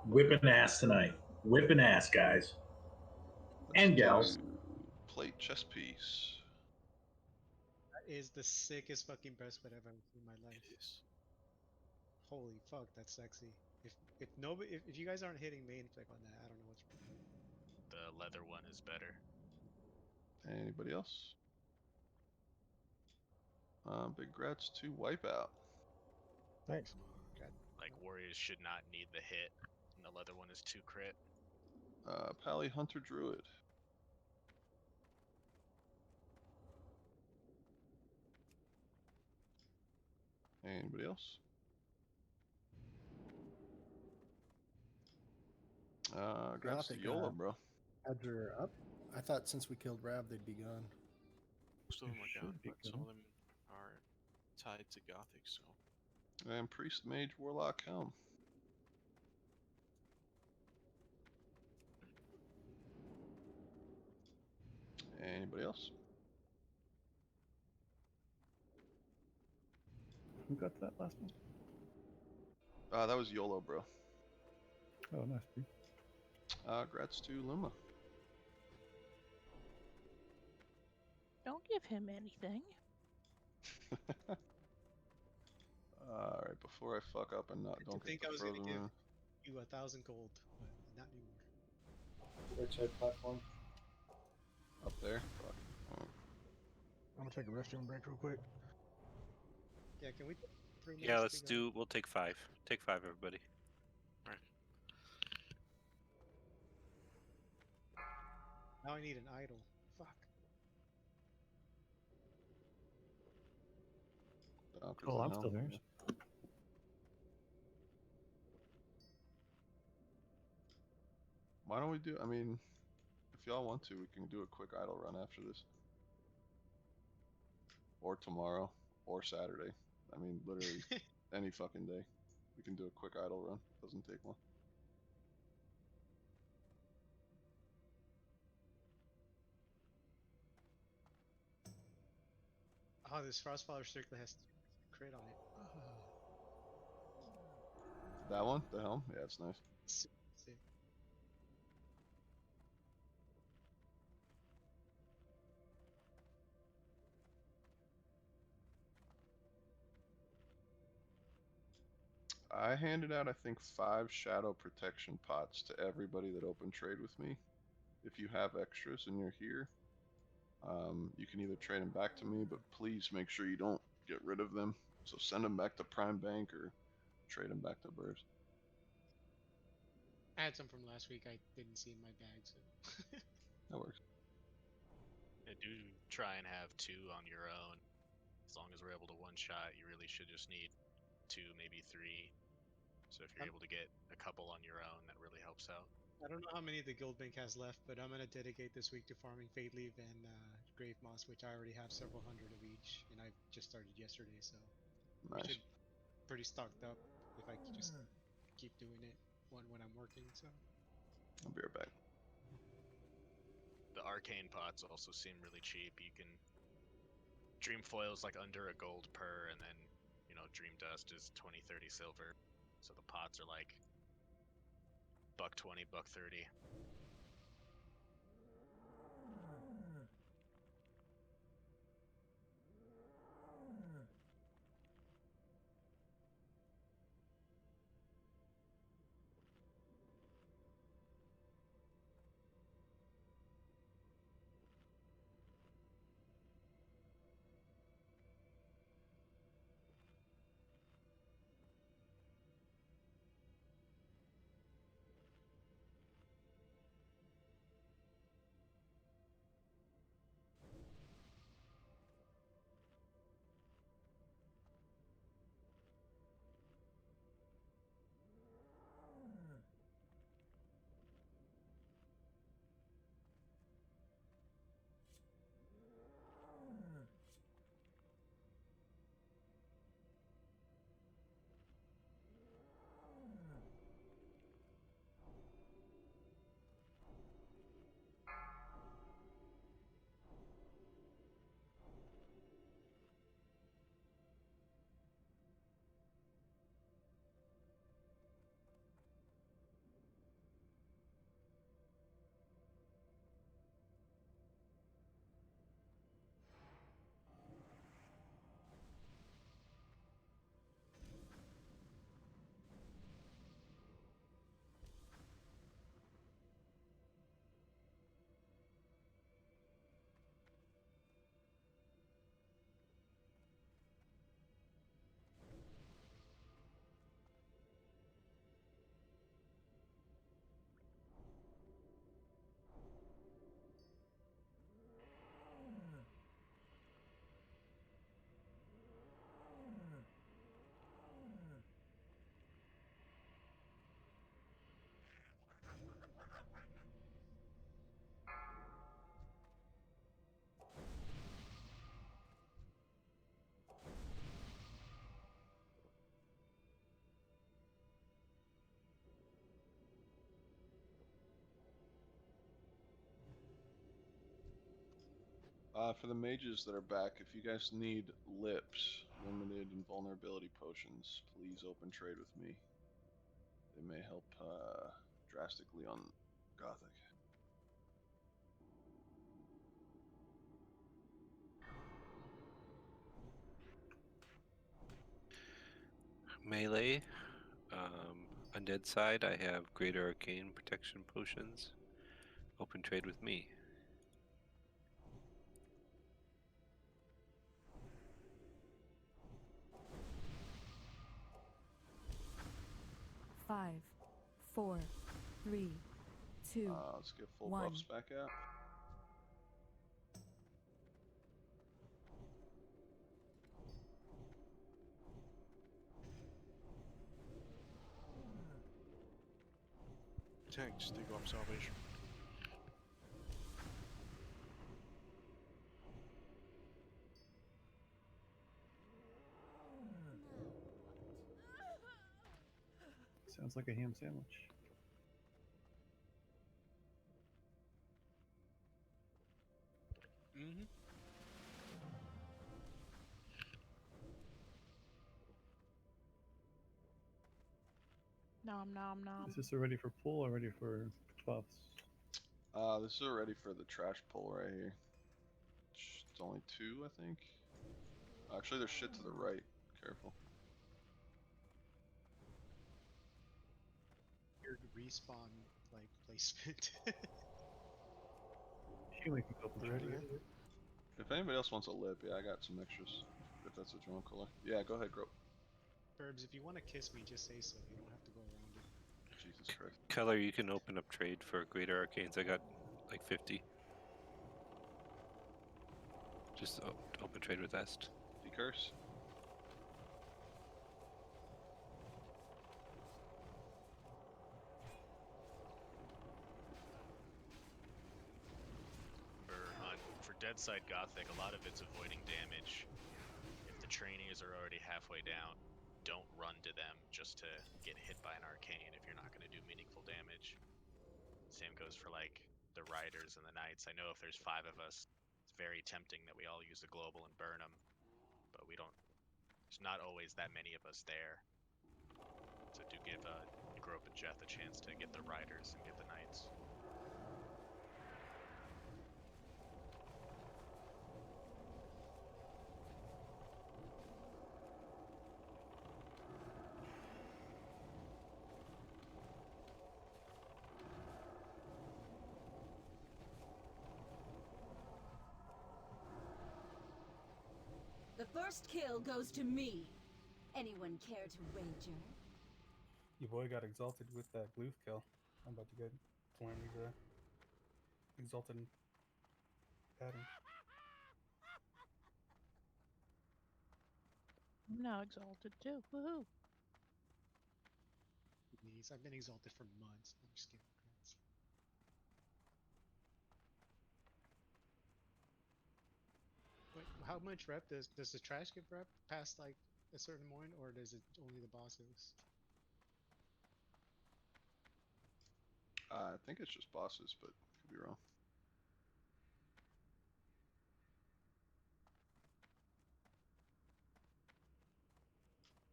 Whipping ass tonight. Whipping ass, guys. And gals. Plate chess piece. That is the sickest fucking breastplate I've ever seen in my life. It is. Holy fuck, that's sexy. If nobody, if you guys aren't hitting main click on that, I don't know what's wrong. The leather one is better. Anybody else? Big grats to Wipeout. Thanks. Like warriors should not need the hit, and the leather one is 2 crit. Pally Hunter Druid. Anybody else? Grabs to Gothic, YOLO, bro. Ads are up. I thought since we killed Rav, they'd be gone. Most of them are gone, should be but some gone. of them are tied to Gothic, so. And Priest, Mage, Warlock, Helm. Anybody else? Who got that last one? That was YOLO, bro. Oh, nice. Brie. Grats to Luma. Don't give him anything. Alright, before I fuck up and not I don't get think the I was frozen gonna give rune. you 1,000 gold, but not anymore. Right side platform. Up there. Fuck. I'm gonna take a restroom break real quick. Yeah, can we 3 minutes? Yeah, to let's be gone? do. We'll take 5. Take 5, everybody. Alright. Now I need an idol. Fuck. Oh, I'm still here. Why don't we do? I mean, if y'all want to, we can do a quick idle run after this, or tomorrow, or Saturday. I mean, literally any fucking day. We can do a quick idle run. Doesn't take long. Oh, this Frostfire strictly has crit on it. That one, the helm. Yeah, it's nice. Sick. I handed out, I think, 5 shadow protection pots to everybody that opened trade with me. If you have extras and you're here, you can either trade them back to me, but please make sure you don't get rid of them. So send them back to Prime Bank or trade them back to Burbs. I had some from last week I didn't see in my bag, so. That works. Yeah, do try and have 2 on your own. As long as we're able to one-shot, you really should just need 2, maybe 3. So if you're able to get a couple on your own, that really helps out. I don't know how many the Guild Bank has left, but I'm gonna dedicate this week to farming Fade Leaf and Grave Moss, which I already have several hundred of each, and I just started yesterday, so we Nice. should pretty stocked up if I just keep doing it when I'm working. So I'll be right back. The arcane pots also seem really cheap. You can Dream Foil's like under a gold per, and then Dream Dust is 20-30 silver. So the pots are like $1.20, $1.30. For the mages that are back, if you guys need lips, limited invulnerability potions, please open trade with me. They may help drastically on Gothic. Melee. Undead side, I have greater arcane protection potions. Open trade with me. Five, 4, 3, 2, Let's get full 1. buffs back out. Tank, just take off salvation. Sounds like a ham sandwich. Mm-hmm. Nom nom nom. Is this already for pull or ready for buffs? This is already for the trash pull right here. It's only 2, I think. Actually, there's shit to the right. Careful. Weird respawn like placement. Healing can go You ready here? If anybody else wants a lip, yeah, I got some extras. If that's what you want, Color. Yeah, go ahead, Grope. Burbs, if you want to kiss me, just say so. You don't have to go around it. Jesus Christ. Color, you can open up trade for greater arcanes. I got like 50. Just open trade with Est. Decurse. For Dead Side Gothic, a lot of it's avoiding damage. If the trainees are already halfway down, don't run to them just to get hit by an arcane if you're not going to do meaningful damage. Same goes for like the riders and the knights. I know if there's 5 of us, it's very tempting that we all use a global and burn them, but we don't. There's not always that many of us there. So do give Grope and Jeth a chance to get the riders and get the knights. The first kill goes to me. Anyone care to wager? Your boy got exalted with that blue kill. I'm about to get one of these exalted pattern. I'm now exalted too. Woohoo! Please, I've been exalted for months. I'm just kidding. Wait, how much rep does the trash get rep past like a certain point, or does it only the bosses? I think it's just bosses, but could be wrong.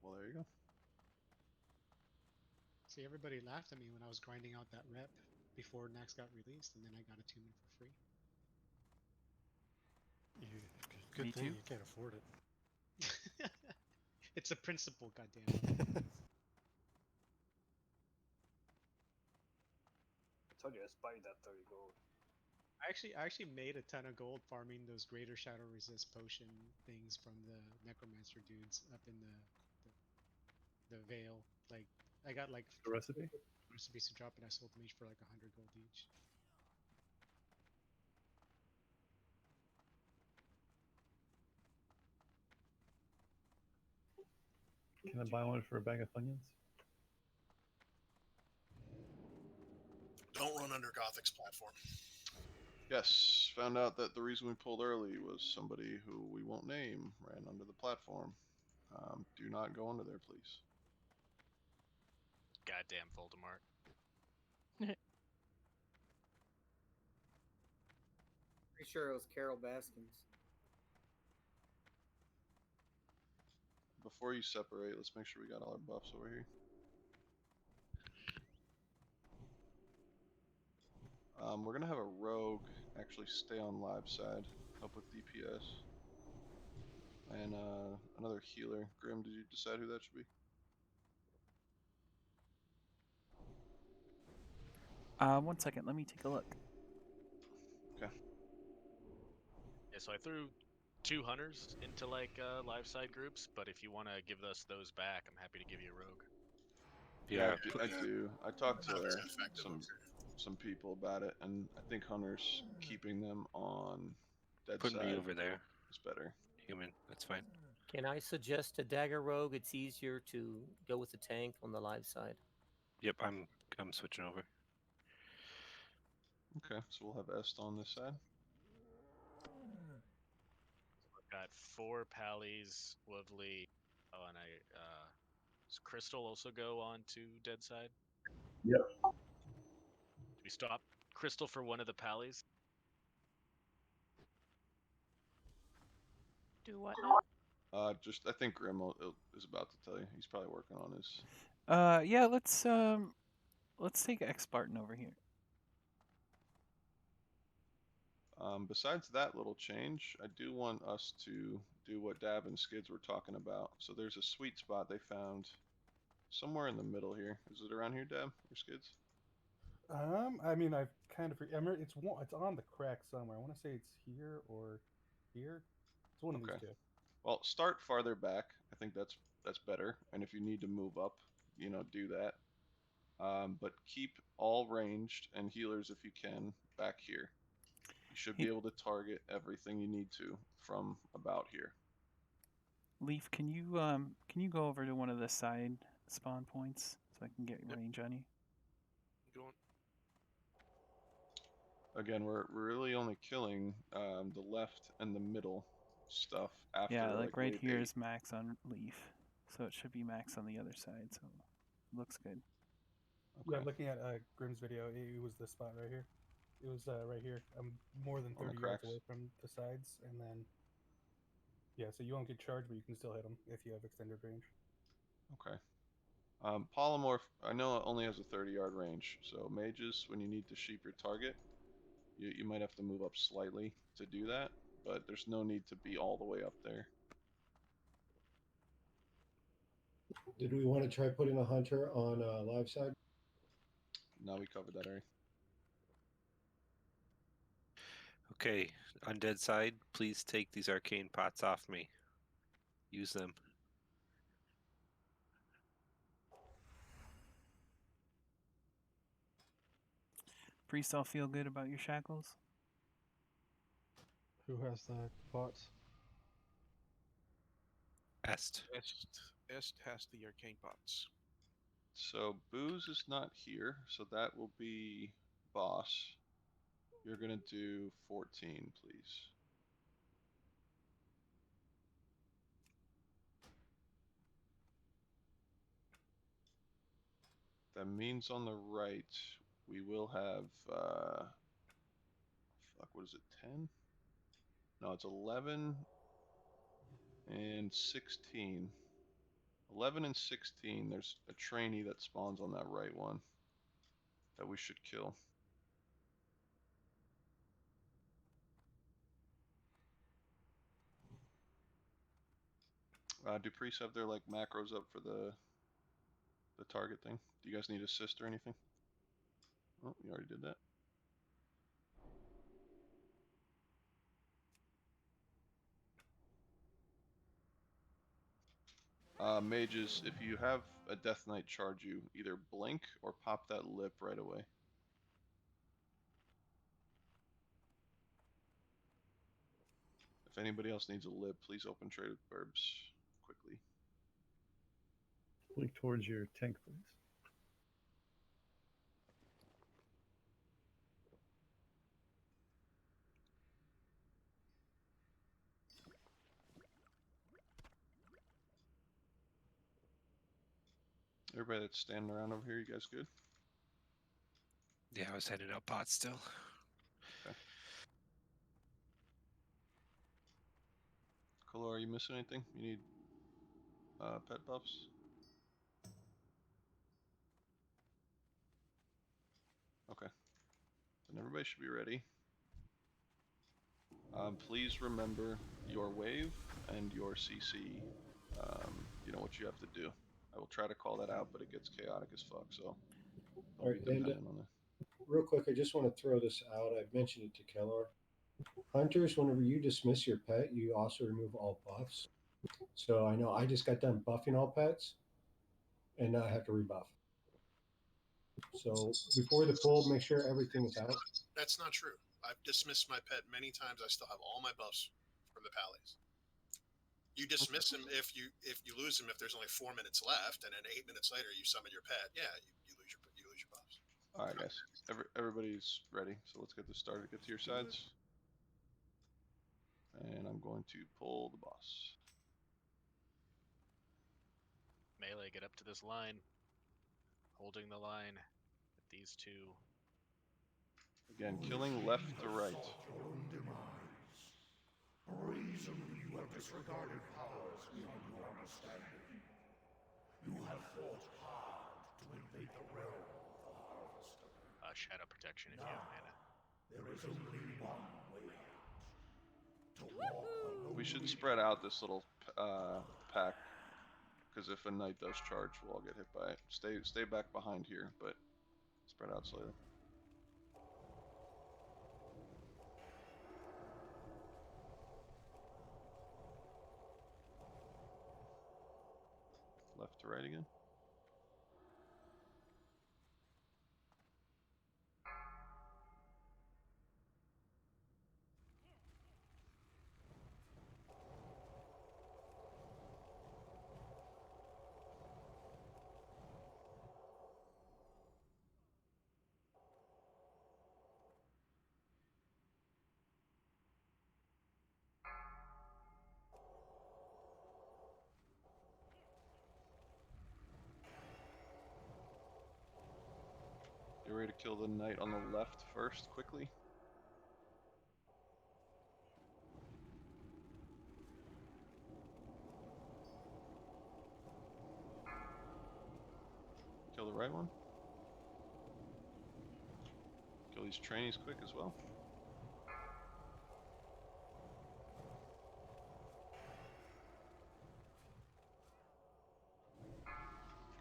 Well, there you go. See, everybody laughed at me when I was grinding out that rep before Naxx got released, and then I got attunement for free. Good Me thing too. you can't afford it. It's a principle, goddammit. I told you I spied that 30 gold. I actually made a ton of gold farming those greater shadow resist potion things from the necromancer dudes up in the Vale. Like I got like The recipe? recipes to drop, and I sold them each for like 100 gold each. Can I buy one for a bag of Funyuns? Don't run under Gothic's platform. Yes, found out that the reason we pulled early was somebody who we won't name ran under the platform. Do not go under there, please. Goddamn Voldemort. Pretty sure it was Carol Baskins. Before you separate, let's make sure we got all our buffs over here. We're gonna have a rogue actually stay on live side, help with DPS. And another healer. Grim, did you decide who that should be? One second, let me take a look. Okay. Yeah, so I threw 2 hunters into like live side groups, but if you want to give us those back, I'm happy to give you a rogue. Yeah, I do. I talked to some people about it, and I think hunters keeping them on dead Put side me over there. is better. Human, that's fine. Can I suggest a dagger rogue? It's easier to go with the tank on the live side. Yep, I'm switching over. Okay, so we'll have Est on this side. I've got 4 pallies, lovely. Oh, and does Crystal also go on to dead side? Yep. Do we stop Crystal for one of the pallies? Do what now? Just I think Grim is about to tell you. He's probably working on his. Yeah, let's take X Spartan over here. Besides that little change, I do want us to do what Dab and Skids were talking about. So there's a sweet spot they found somewhere in the middle here. Is it around here, Dab or Skids? I mean, I've kind of it's on the crack somewhere. I want to say it's here or here. It's one of these two. Well, start farther back. I think that's better. And if you need to move up, do that. But keep all ranged and healers if you can back here. You should be able to target everything you need to from about here. Leaf, can you go over to one of the side spawn points so I can get range on you? Go on. Again, we're really only killing the left and the middle stuff after. Yeah, like right wave here 8. is max on Leaf, so it should be max on the other side. So looks good. Yeah, looking at Grim's video, it was this spot right here. It was right here. I'm more than 30 yards away from the sides, and then yeah, so you won't get charged, but you can still hit them if you have extended range. Okay. Polymorph, I know it only has a 30-yard range, so mages, when you need to sheep your target, you might have to move up slightly to do that, but there's no need to be all the way up there. Did we want to try putting a hunter on live side? No, we covered that area. Okay, undead side, please take these arcane pots off me. Use them. Priest, all feel good about your shackles? Who has the pots? Est. Est has the arcane pots. So Booze is not here, so that will be boss. You're gonna do 14, please. That means on the right we will have fuck, what is it, 10? No, it's 11 and 16. 11 and 16, there's a trainee that spawns on that right one that we should kill. Do priests have their like macros up for the target thing? Do you guys need assist or anything? Oh, you already did that. Mages, if you have a Death Knight charge you, either blink or pop that lip right away. If anybody else needs a lip, please open trade with Burbs quickly. Blink towards your tank, please. Everybody that's standing around over here, you guys good? Yeah, I was handing out pots still. Okay. Kolo, are you missing anything? You need pet buffs? Okay. Then everybody should be ready. Please remember your wave and your CC. You know what you have to do. I will try to call that out, but it gets chaotic as fuck, so All right, and real quick, I just want to throw this out. I've mentioned it to Keller. Hunters, whenever you dismiss your pet, you also remove all buffs. So I know I just got done buffing all pets, and now I have to rebuff. So before the pull, make sure everything is out. That's not true. I've dismissed my pet many times. I still have all my buffs from the pallies. You dismiss him if you lose him if there's only 4 minutes left, and then 8 minutes later you summon your pet. Yeah, you lose your buffs. All right, guys. Everybody's ready, so let's get this started. Get to your sides. And I'm going to pull the boss. Melee, get up to this line. Holding the line with these two. Again, killing left to right. Your own demise. Brazenly you have disregarded powers beyond your understanding. You have fought hard to invade the realm of the Harvester. Shadow protection if you have mana. There is only one way out. To walk the We should spread out this little pack, because if a knight does charge, we'll all get hit by it. Stay back behind here, but spread out slightly. Left to right again. Get ready to kill the knight on the left first, quickly. Kill the right one. Kill these trainees quick as well.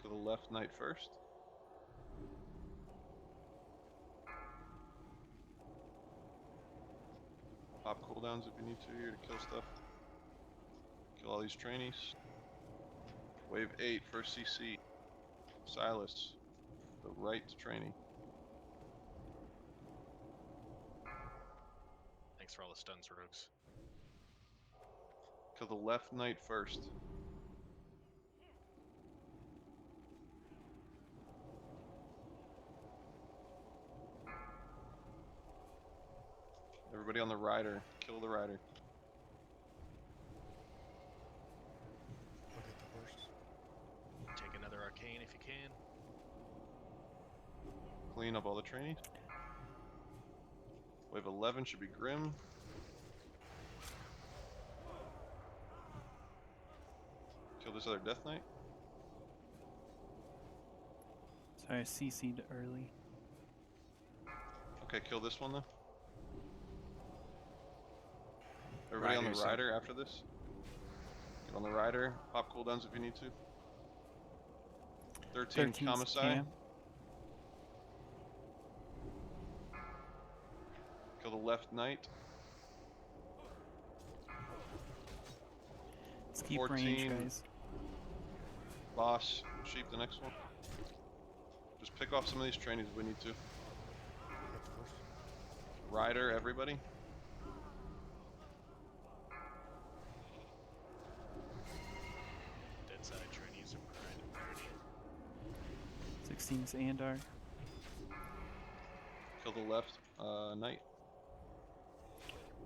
Kill the left knight first. Pop cooldowns if you need to here to kill stuff. Kill all these trainees. Wave 8, first CC. Silas, the right trainee. Thanks for all the stuns, rogues. Kill the left knight first. Everybody on the rider, kill the rider. I'll get the horse. Take another arcane if you can. Clean up all the trainees. Wave 11 should be Grim. Kill this other Death Knight. Sorry, I CC'd early. Okay, kill this one though. Everybody on the rider after this. Get on the rider. Pop cooldowns if you need to. 13 Kamisai. Kill the left knight. Let's keep 14 range, guys. Boss. Sheep the next one. Just pick off some of these trainees if we need to. Rider, everybody. Dead side trainees are behind 16's Andar. Kill the left knight.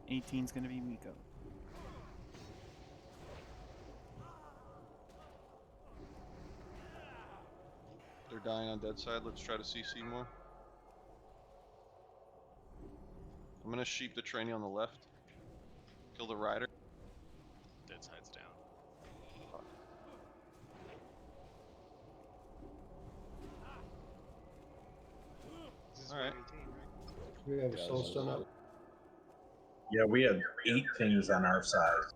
18's gonna be Miko. They're dying on dead side. Let's try to CC more. I'm gonna sheep the trainee on the left. Kill the rider. Dead undead side's down. This is All right. wave 18, right? We have a soul stone up. Yeah, we had 8 things on our side.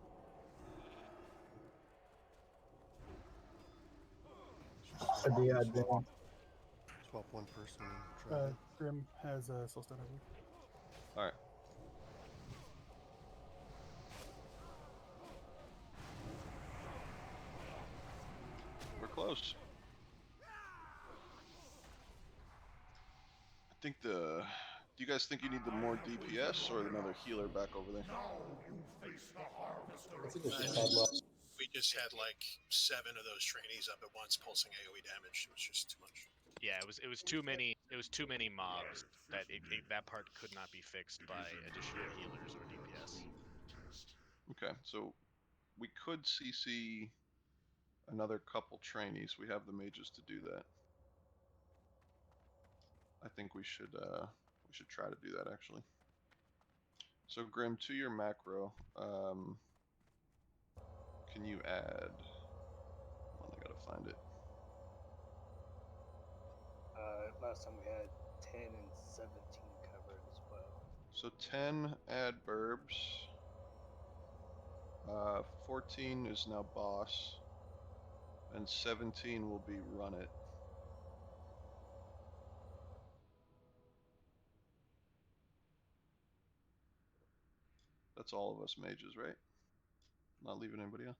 The admin. Swap one person and try it. Grim has a soul stone, I believe. All right. We're close. I think the. Do you guys think you need the more DPS or another healer back over there? I think we should padlock. We just had like 7 of those trainees up at once pulsing AoE damage. It was just too much. Yeah, it was too many. It was too many mobs that that part could not be fixed by additional healers or DPS. Okay, so we could CC another couple trainees. We have the mages to do that. I think we should try to do that actually. So Grim, to your macro, can you add? Hold on, I gotta find it. Last time we had 10 and 17 covered as well. So 10 add burbs. 14 is now boss, and 17 will be run it. That's all of us mages, right? Not leaving anybody out?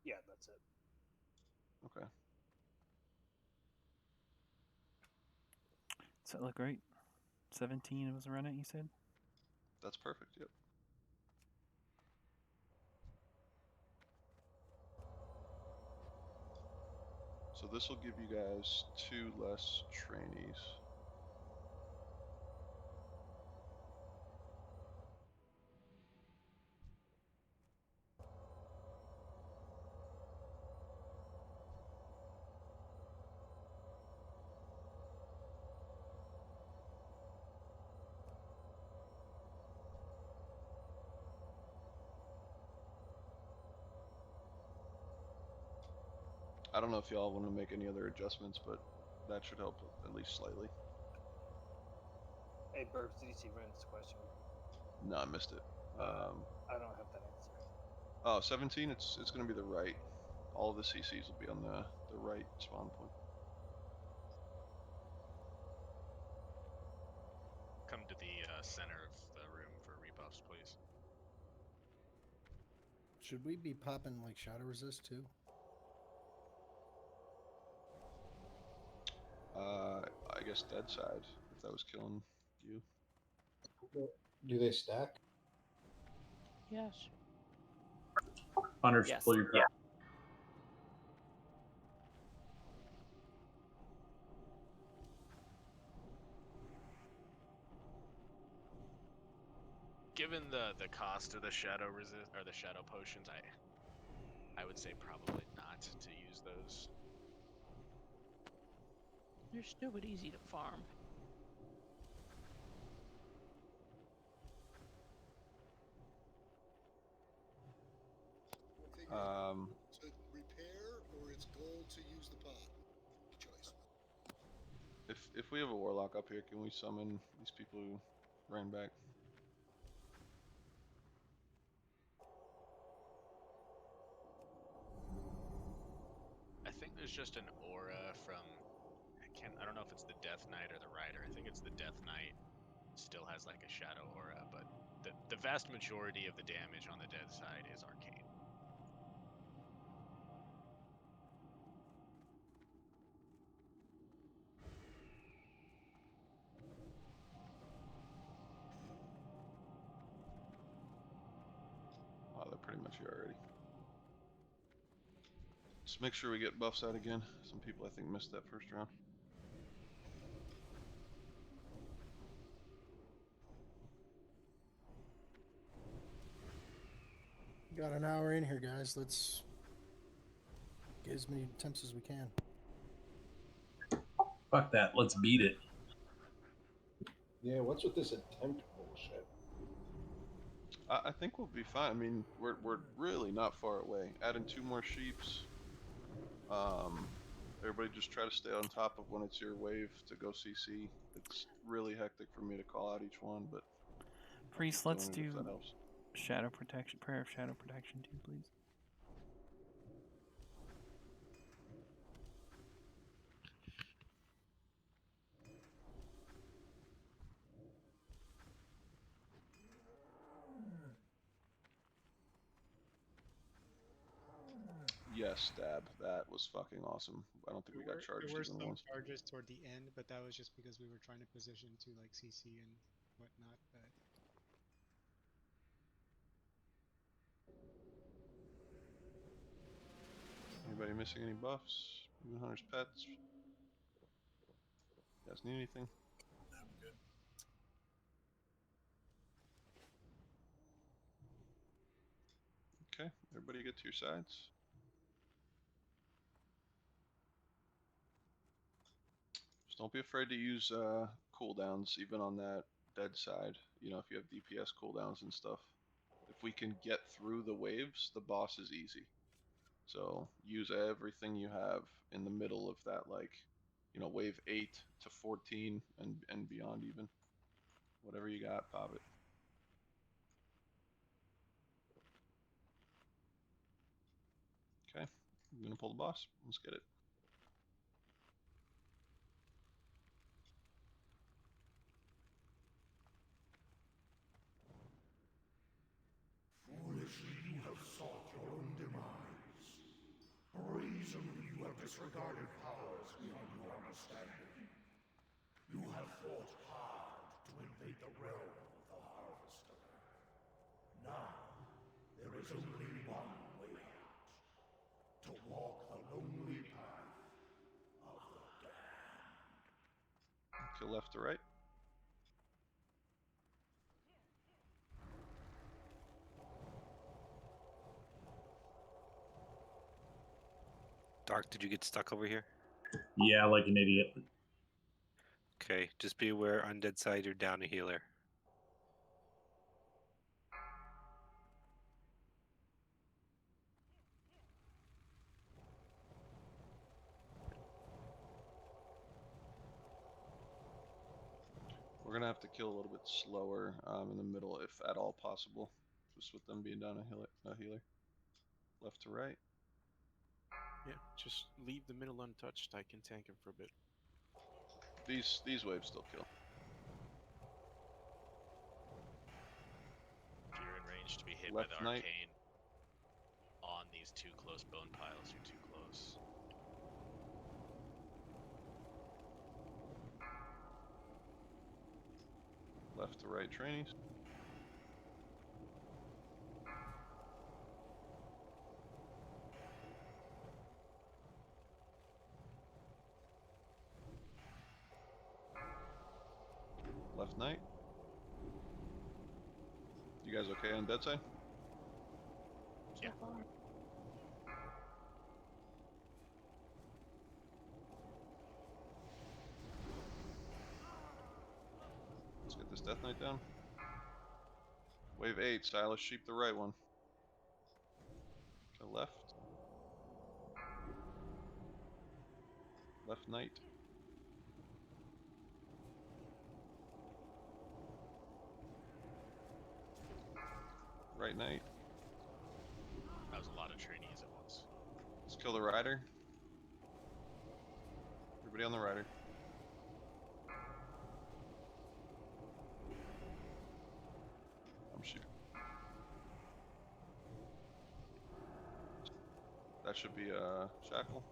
Yeah, that's it. Okay. Does that look right? 17 was run it, you said? That's perfect, yep. So this will give you guys 2 less trainees. I don't know if y'all want to make any other adjustments, but that should help at least slightly. Hey, Burbs, did you see Ren's question? No, I missed it. I don't have that answer. Oh, 17, it's going to be the right. All of the CCs will be on the right spawn point. Come to the center of the room for rebuffs, please. Should we be popping like shadow resist too? I guess dead side, if that was killing you. Do they stack? Yes. Hunters, Yes. pull your crap. Given the cost of the shadow resist or the shadow potions, I would say probably not to use those. They're stupid easy to farm. So repair or it's gold to use the pot? Choice. If we have a warlock up here, can we summon these people who ran back? I think there's just an aura from I don't know if it's the Death Knight or the Rider. I think it's the Death Knight. Still has like a shadow aura, but the vast majority of the damage on the dead side is arcane. Oh, they're pretty much here already. Just make sure we get buffs out again. Some people I think missed that first round. Got an hour in here, guys. Let's get as many attempts as we can. Fuck that. Let's beat it. Yeah, what's with this attempt bullshit? I think we'll be fine. I mean, we're really not far away. Add in 2 more sheeps. Everybody just try to stay on top of when it's your wave to go CC. It's really hectic for me to call out each one, but Priest, keep let's doing it if do that helps. shadow protection, prayer of shadow protection too, please. Yes, Stab. That was fucking awesome. I don't think we got charged There were even some once. charges toward the end, but that was just because we were trying to position to like CC and whatnot. But Anybody missing any buffs? Even Hunter's pets? You guys need anything? I'm good. Okay, everybody get to your sides. Just don't be afraid to use cooldowns, even on that dead side. You know, if you have DPS cooldowns and stuff. If we can get through the waves, the boss is easy. So use everything you have in the middle of that, like, you know, wave 8 to 14 and beyond even. Whatever you got, pop it. Okay, I'm gonna pull the boss. Let's get it. Foolishly you have sought your own demise. Brazenly you have disregarded powers beyond your understanding. You have fought hard to invade the realm of the Harvester. Now, there is only one way out. To walk the lonely path of the damned. Kill left to right. Doc, did you get stuck over here? Yeah, like an idiot. Okay, just be aware, undead side, you're down a healer. We're gonna have to kill a little bit slower in the middle, if at all possible, just with them being down a healer. Left to right. Yeah, just leave the middle untouched. I can tank him for a bit. These waves still kill. If you're in range to be hit Left by the knight. arcane on these 2 close bone piles, you're too close. Left to right trainees. Left knight. You guys okay on dead side? So far. Let's get this death knight down. Wave 8, Silas, sheep the right one. To left. Left knight. Right knight. That was a lot of trainees at once. Let's kill the rider. Everybody on the rider. I'm shooting. That should be a shackle.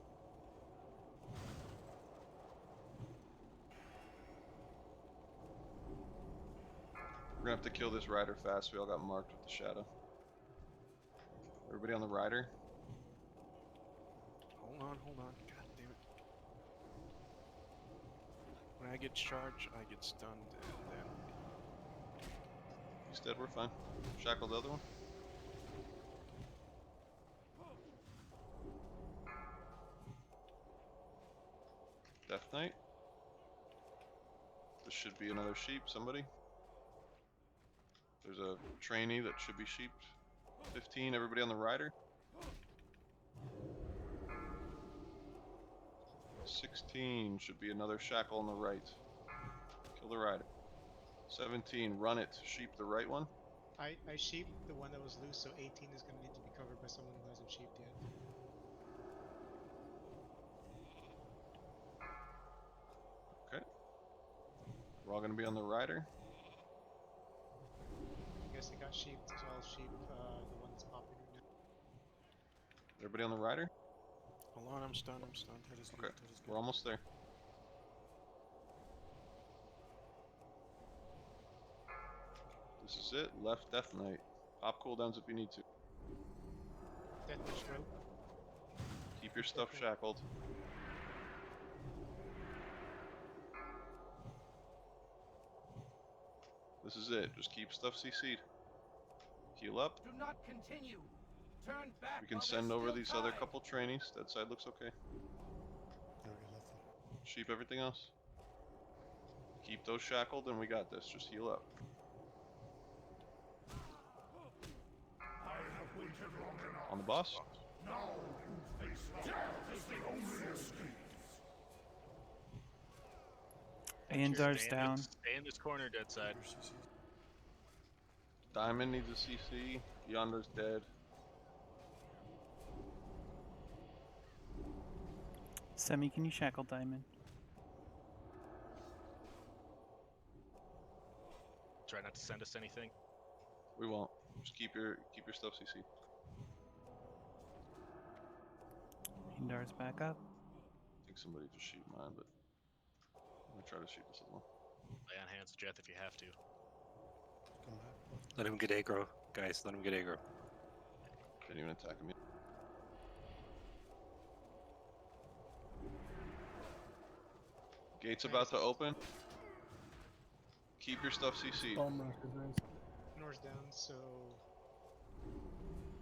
We're gonna have to kill this rider fast. We all got marked with the shadow. Everybody on the rider. Hold on. God damn it. When I get charged, I get stunned, and then He's dead, we're fine. Shackle the other one. Death Knight. This should be another sheep, somebody. There's a trainee that should be sheeped. 15, everybody on the rider. 16 should be another shackle on the right. Kill the rider. 17, run it. Sheep the right one. I sheeped the one that was loose, so 18 is going to need to be covered by someone who hasn't sheeped yet. Okay. We're all going to be on the rider. I guess they got sheeped, so I'll sheep the one that's popping right now. Everybody on the rider? Hold on, I'm stunned. Okay, we're almost there. This is it. Left Death Knight. Pop cooldowns if you need to. Death Wish rope. Keep your stuff shackled. This is it. Just keep stuff CC'd. Heal up. Do not continue. Turn back. We can send over these other couple trainees. That side looks okay. Sheep everything else. Keep those shackled and we got this. Just heal up. On the boss. Now you face death as the only escape. Andar's down. Stay in this corner, dead side. Diamond needs a CC. Yonder's dead. Semi, can you shackle Diamond? Try not to send us anything. We won't. Just keep your stuff CC. Andar's back up. I think somebody just shoot mine, but I'm gonna try to shoot this other one. Lay on hands, Jeth, if you have to. Let him get aggro, guys. Let him get aggro. Can't even attack him yet. Gate's about to open. Keep your stuff CC. Nor's down, so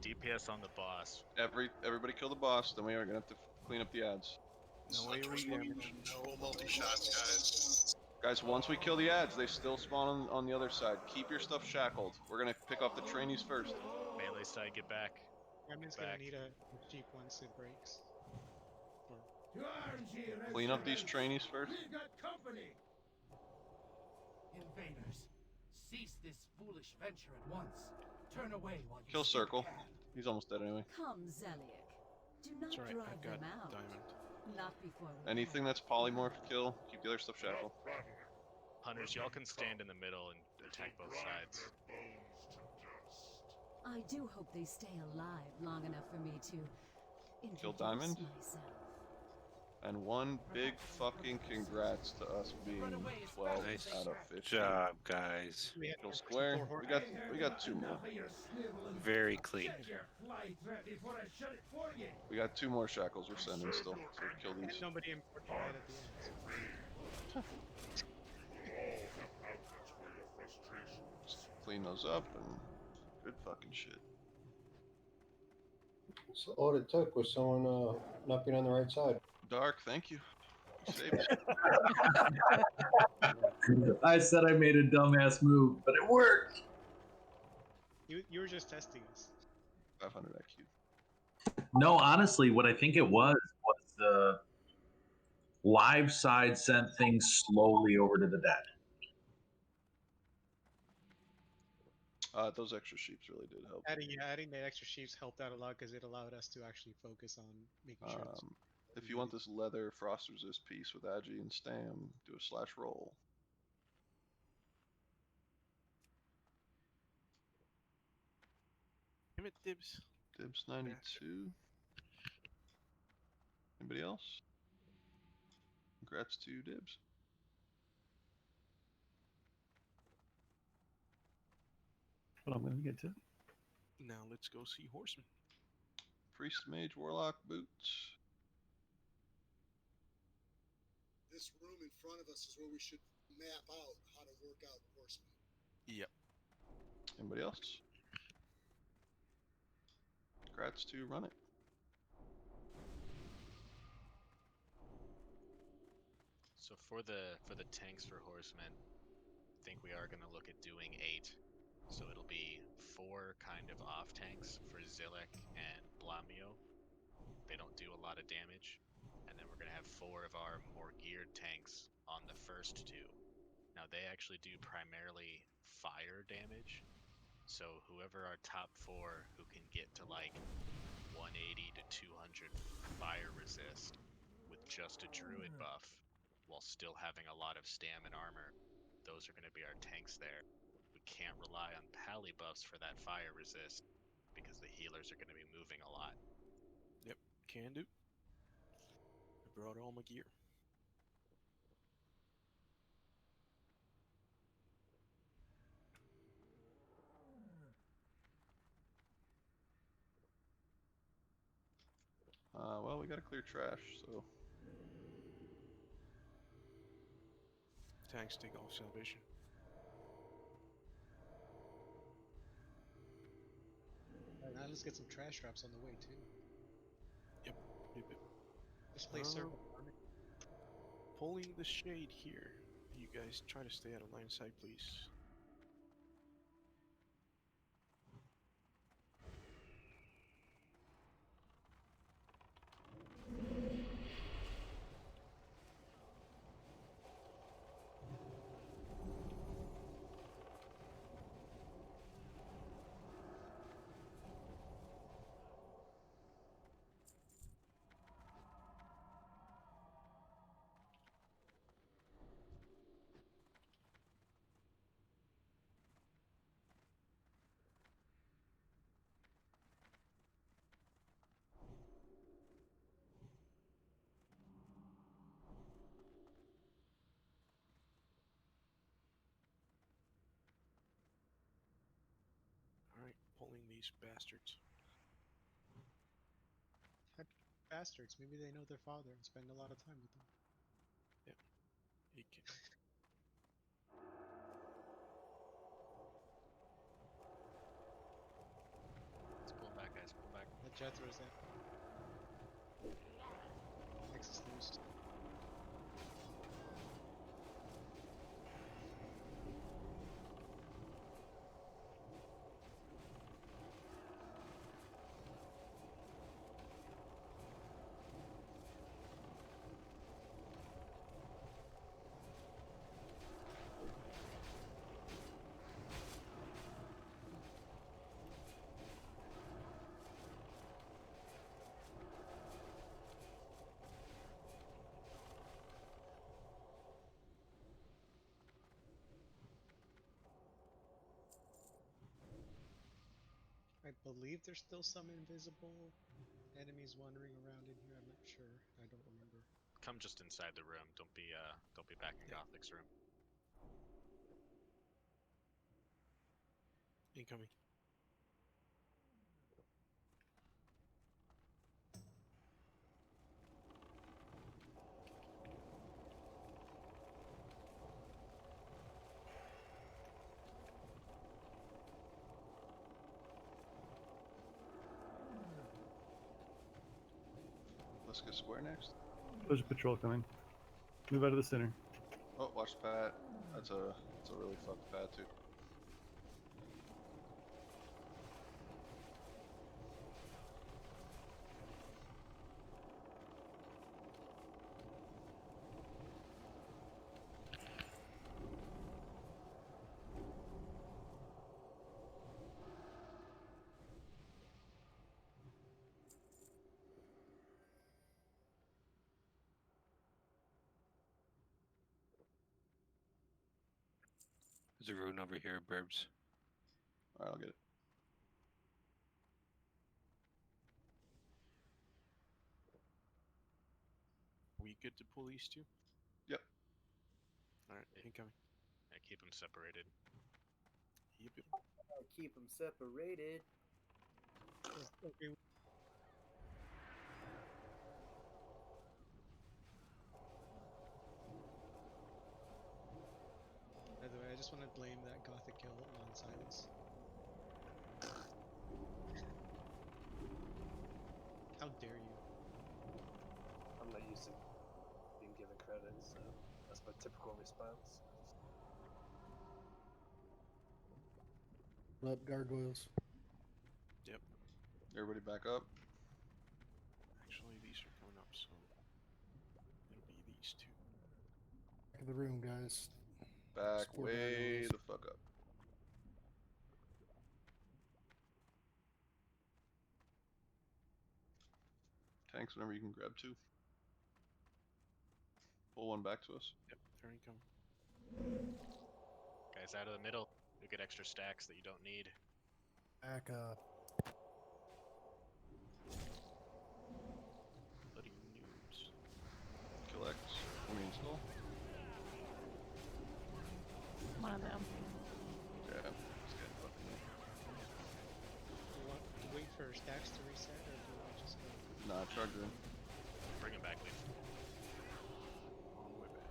DPS on the boss. Everybody kill the boss, then we are gonna have to clean up the ads. No multi-shots, guys. Guys, once we kill the ads, they still spawn on the other side. Keep your stuff shackled. We're gonna pick off the trainees first. Melee side, get back. Admin's gonna need a sheep once it breaks. Clean up these trainees first. We've got company. Invaders, cease this foolish venture at once. Turn away while you Kill still Circle. can. He's almost dead anyway. Come, Zeliek. Do not That's right, drive I've got them out. diamond. Not before we Anything that's polymorph, kill. Keep the other stuff shackled. Hunters, y'all can stand in the middle and attack both sides. I do hope they stay alive long enough for me to Kill introduce Diamond. myself. And one big fucking congrats to us being 12 Nice out of 50. job, guys. Kill Square. We got 2 more. Very clean. We got 2 more shackles we're sending still. So kill these. Nobody important right at the end. Just clean those up and good fucking shit. So all it took was someone not being on the right side. Dark, thank you. You saved it. I said I made a dumbass move, but it worked. You were just testing us. 500 IQ. No, honestly, what I think it was the live side sent things slowly over to the dead. Those extra sheeps really did help. Adding the extra sheeps helped out a lot because it allowed us to actually focus on making sure. If you want this leather frost resist piece with Agi and Stam, do a /roll. Damn it, Dibs. Dibs 92. Anybody else? Congrats to Dibs. Hold on, let me get to it. Now let's go see Horseman. Priest, Mage, Warlock, Boots. This room in front of us is where we should map out how to work out Horseman. Yep. Anybody else? Congrats to Run It. So for the tanks for Horsemen, I think we are gonna look at doing 8 So it'll be 4 kind of off tanks for Zilek and Blamio. They don't do a lot of damage. And then we're going to have 4 of our more geared tanks on the first 2. Now they actually do primarily fire damage. So whoever our top 4 who can get to like 180 to 200 fire resist with just a druid buff while still having a lot of stam and armor, those are going to be our tanks there. We can't rely on pally buffs for that fire resist because the healers are going to be moving a lot. Yep, can do. I brought all my gear. Well, we gotta clear trash, so. Tanks take off salvation. Alright, now let's get some trash drops on the way too. Yep. Just play server. Pulling the shade here. You guys try to stay out of line of sight, please. Alright, pulling these bastards. Bastards, maybe they know their father and spend a lot of time with them. Yep. You can. Let's pull back, guys. Pull back. Let Jethro's that. Nexus loose. I believe there's still some invisible enemies wandering around in here. I'm not sure. I don't remember. Come just inside the room. Don't be back in Gothik's room. Incoming. Let's get square next. There's a patrol coming. Move out of the center. Oh, watch the pad. That's a really fucked pad too. There's a rune over here, Burbs. Alright, I'll get it. Are we good to pull these two? Yep. Alright, incoming. Yeah, keep them separated. Yep. Keep them separated. Okay. By the way, I just want to blame that Gothic kill on Silas. How dare you? I'm not used to being given credit, so that's my typical response. Up gargoyles. Yep. Everybody back up. Actually, these are coming up, so it'll be these two. Back of the room, guys. Back Support way gargoyles. the fuck up. Tanks, whenever you can grab two. Pull one back to us. Yep, there he come. Guys out of the middle. You'll get extra stacks that you don't need. Back up. Bloody noobs. Collect. Skull. One of them. Yeah. This guy fucking me. Do you want to wait for stacks to reset, or do you want to just go? Nah, charge in. Bring him back, Leaf. On the way back.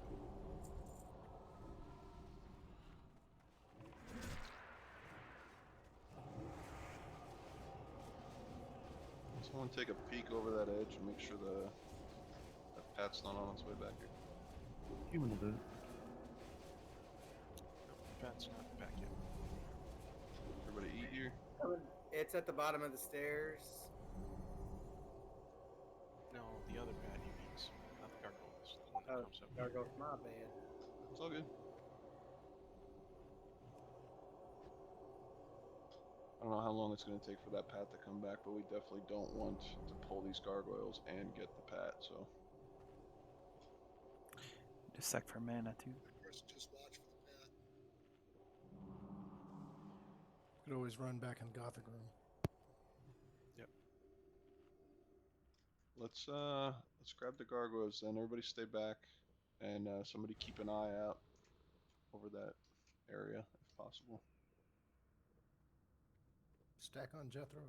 Someone take a peek over that edge and make sure that Pat's not on its way back here. Human will do it. Pat's not back yet. Everybody eat here. It's at the bottom of the stairs. No, the other bat he means, not the gargoyles. The one that Oh, comes up. gargoyle, my bad. It's all good. I don't know how long it's going to take for that Pat to come back, but we definitely don't want to pull these gargoyles and get the Pat, so. Just sec for mana too. Just watch for the Pat. Could always run back in the Gothic room. Yep. Let's grab the gargoyles then. Everybody stay back, and somebody keep an eye out over that area if possible. Stack on Jethro.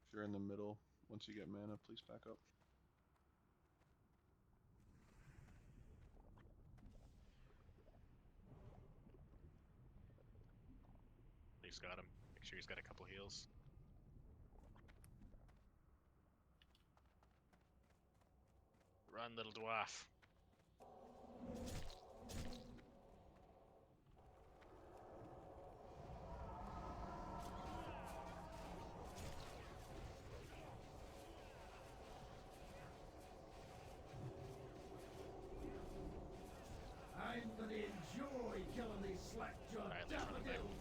If you're in the middle, once you get mana, please back up. Leaf's got him. Make sure he's got a couple heals. Run, little dwarf. I'm gonna enjoy killing these slack-jawed daffodils.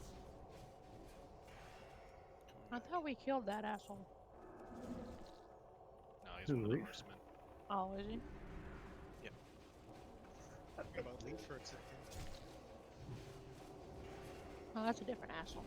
I thought we killed that asshole. No, he's one of the Leaf? horsemen. Oh, is he? Yep. What about Leaf for a second? Oh, that's a different asshole.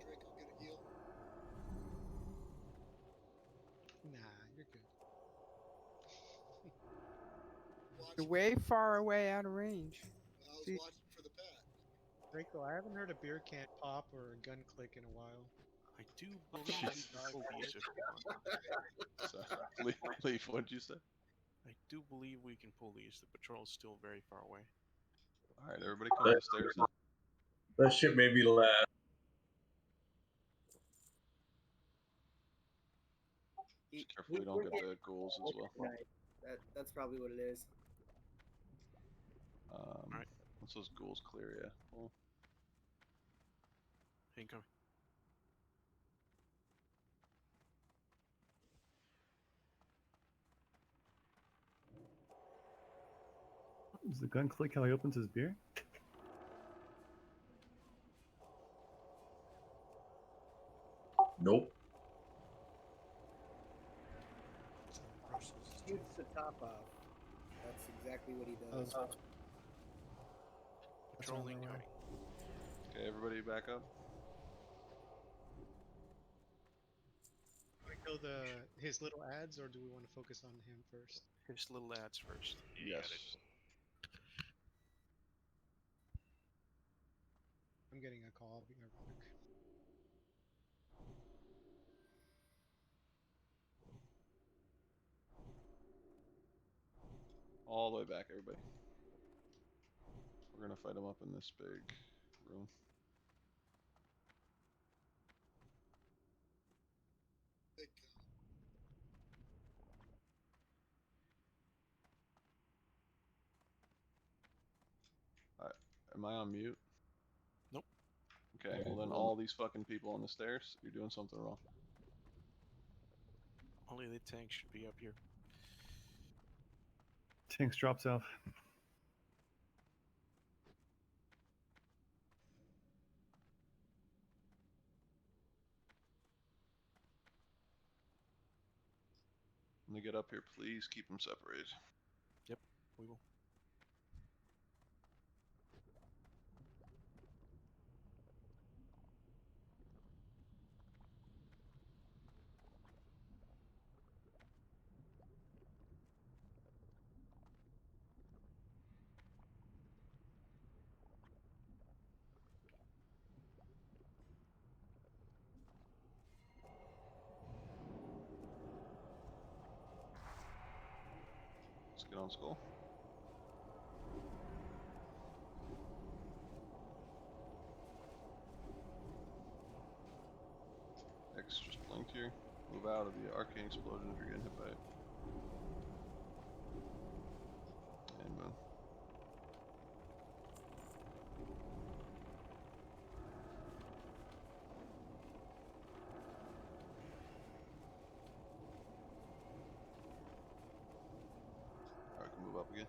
Drake, I'll get a heal. Nah, you're good. You're way far away out of range. I was See- watching for the Pat. Draco, I haven't heard a beer can pop or a gun click in a while. I do believe we can pull these if we want. So, Leaf, what'd you say? I do believe we can pull these. The patrol's still very far away. All right, everybody come to the stairs then. That shit made me laugh. Just careful we don't get the ghouls as well. Right. That's probably what it is. Alright. Once those ghouls clear, yeah. Well, Incoming. Does the gun click how he opens his beer? Nope. Shoots the top off. That's exactly what he does. Patrol incoming. okay, everybody back up. Want to kill his little ads, or do we want to focus on him first? His little ads first. Yes. I'm getting a call. I'll be right back. All the way back, everybody. We're gonna fight them up in this big room. Am I on mute? Nope. Okay, well then all these fucking people on the stairs, you're doing something wrong. Only the tank should be up here. Tanks drop south. When they get up here, please keep them separated. Yep, we will. Let's get on skull. X just blinked here. Move out of the arcane explosion if you're getting hit by it. And boom. Alright, can move up again.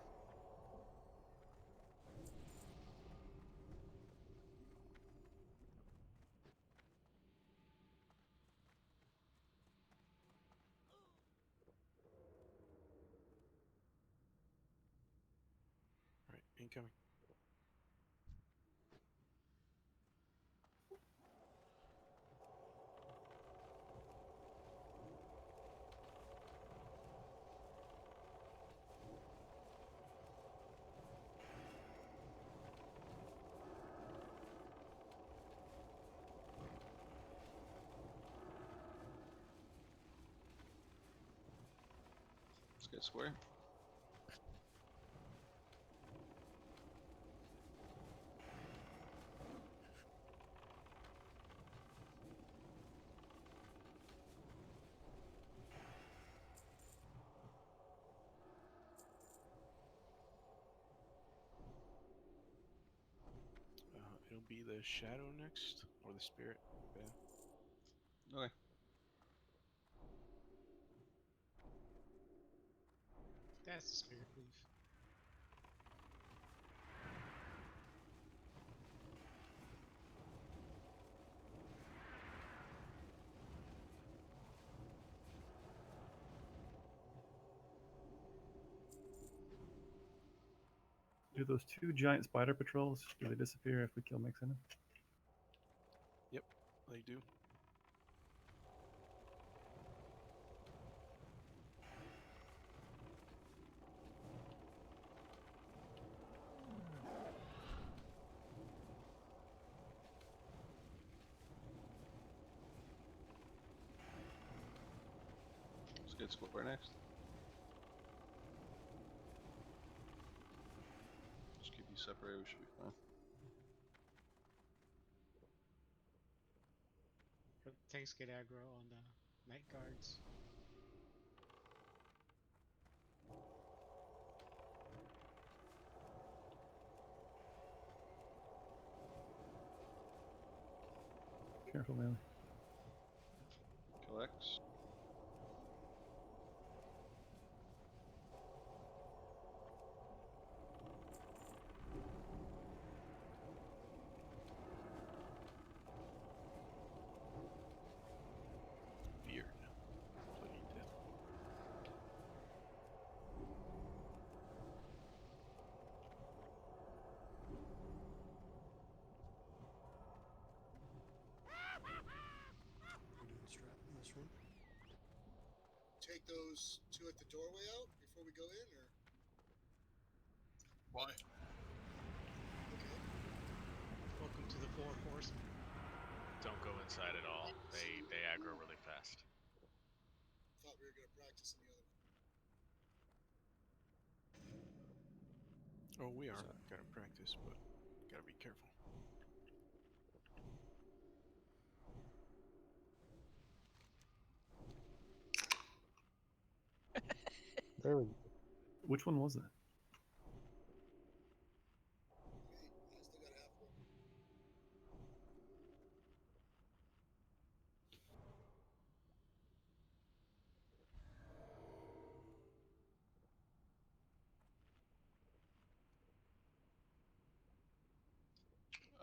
All right, incoming. Let's get square. It'll be the shadow next, or the spirit. Yeah. Okay. That's the spirit move. Do those two giant spider patrols, do they disappear if we kill Mixon? Yep, they do. Let's get square next. Just keep these separated, we should be fine. Tanks get aggro on the night guards. Careful, melee. Kill X. Weird. Bloody dead. We're doing strat in this room. Take those two at the doorway out before we go in, or why? Okay. Welcome to the Four Horsemen. Don't go inside at all. They aggro really fast. Thought we were gonna practice in the other one. Oh, we are. So- Gotta practice, but gotta be careful. There we go. Which one was it?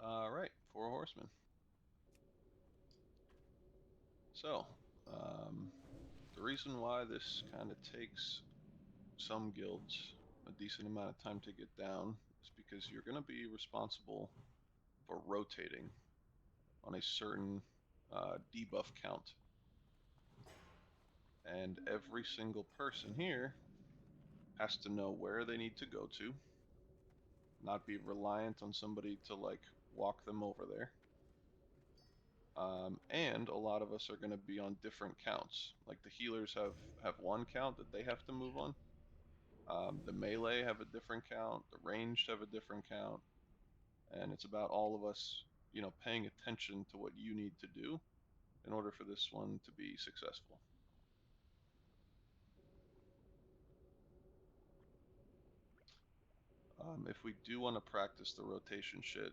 All right, 4 horsemen. So, the reason why this kind of takes some guilds a decent amount of time to get down is because you're going to be responsible for rotating on a certain debuff count. And every single person here has to know where they need to go to, not be reliant on somebody to like walk them over there. And a lot of us are going to be on different counts. Like the healers have one count that they have to move on. The melee have a different count. The ranged have a different count. And it's about all of us, you know, paying attention to what you need to do in order for this one to be successful. If we do want to practice the rotation shit,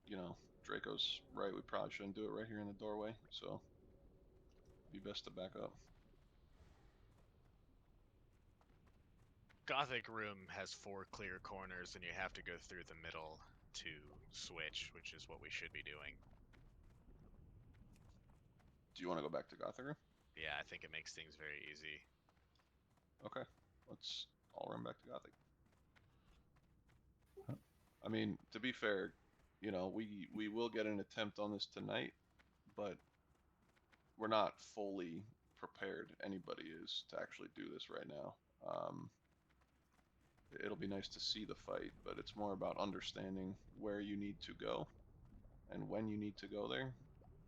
you know, Draco's right. We probably shouldn't do it right here in the doorway. So, be best to back up. Gothic room has 4 clear corners, and you have to go through the middle to switch, which is what we should be doing. Do you want to go back to Gothic room? Yeah, I think it makes things very easy. Okay, let's all run back to Gothic. I mean, to be fair, you know, we will get an attempt on this tonight, but we're not fully prepared. Anybody is to actually do this right now. It'll be nice to see the fight, but it's more about understanding where you need to go and when you need to go there.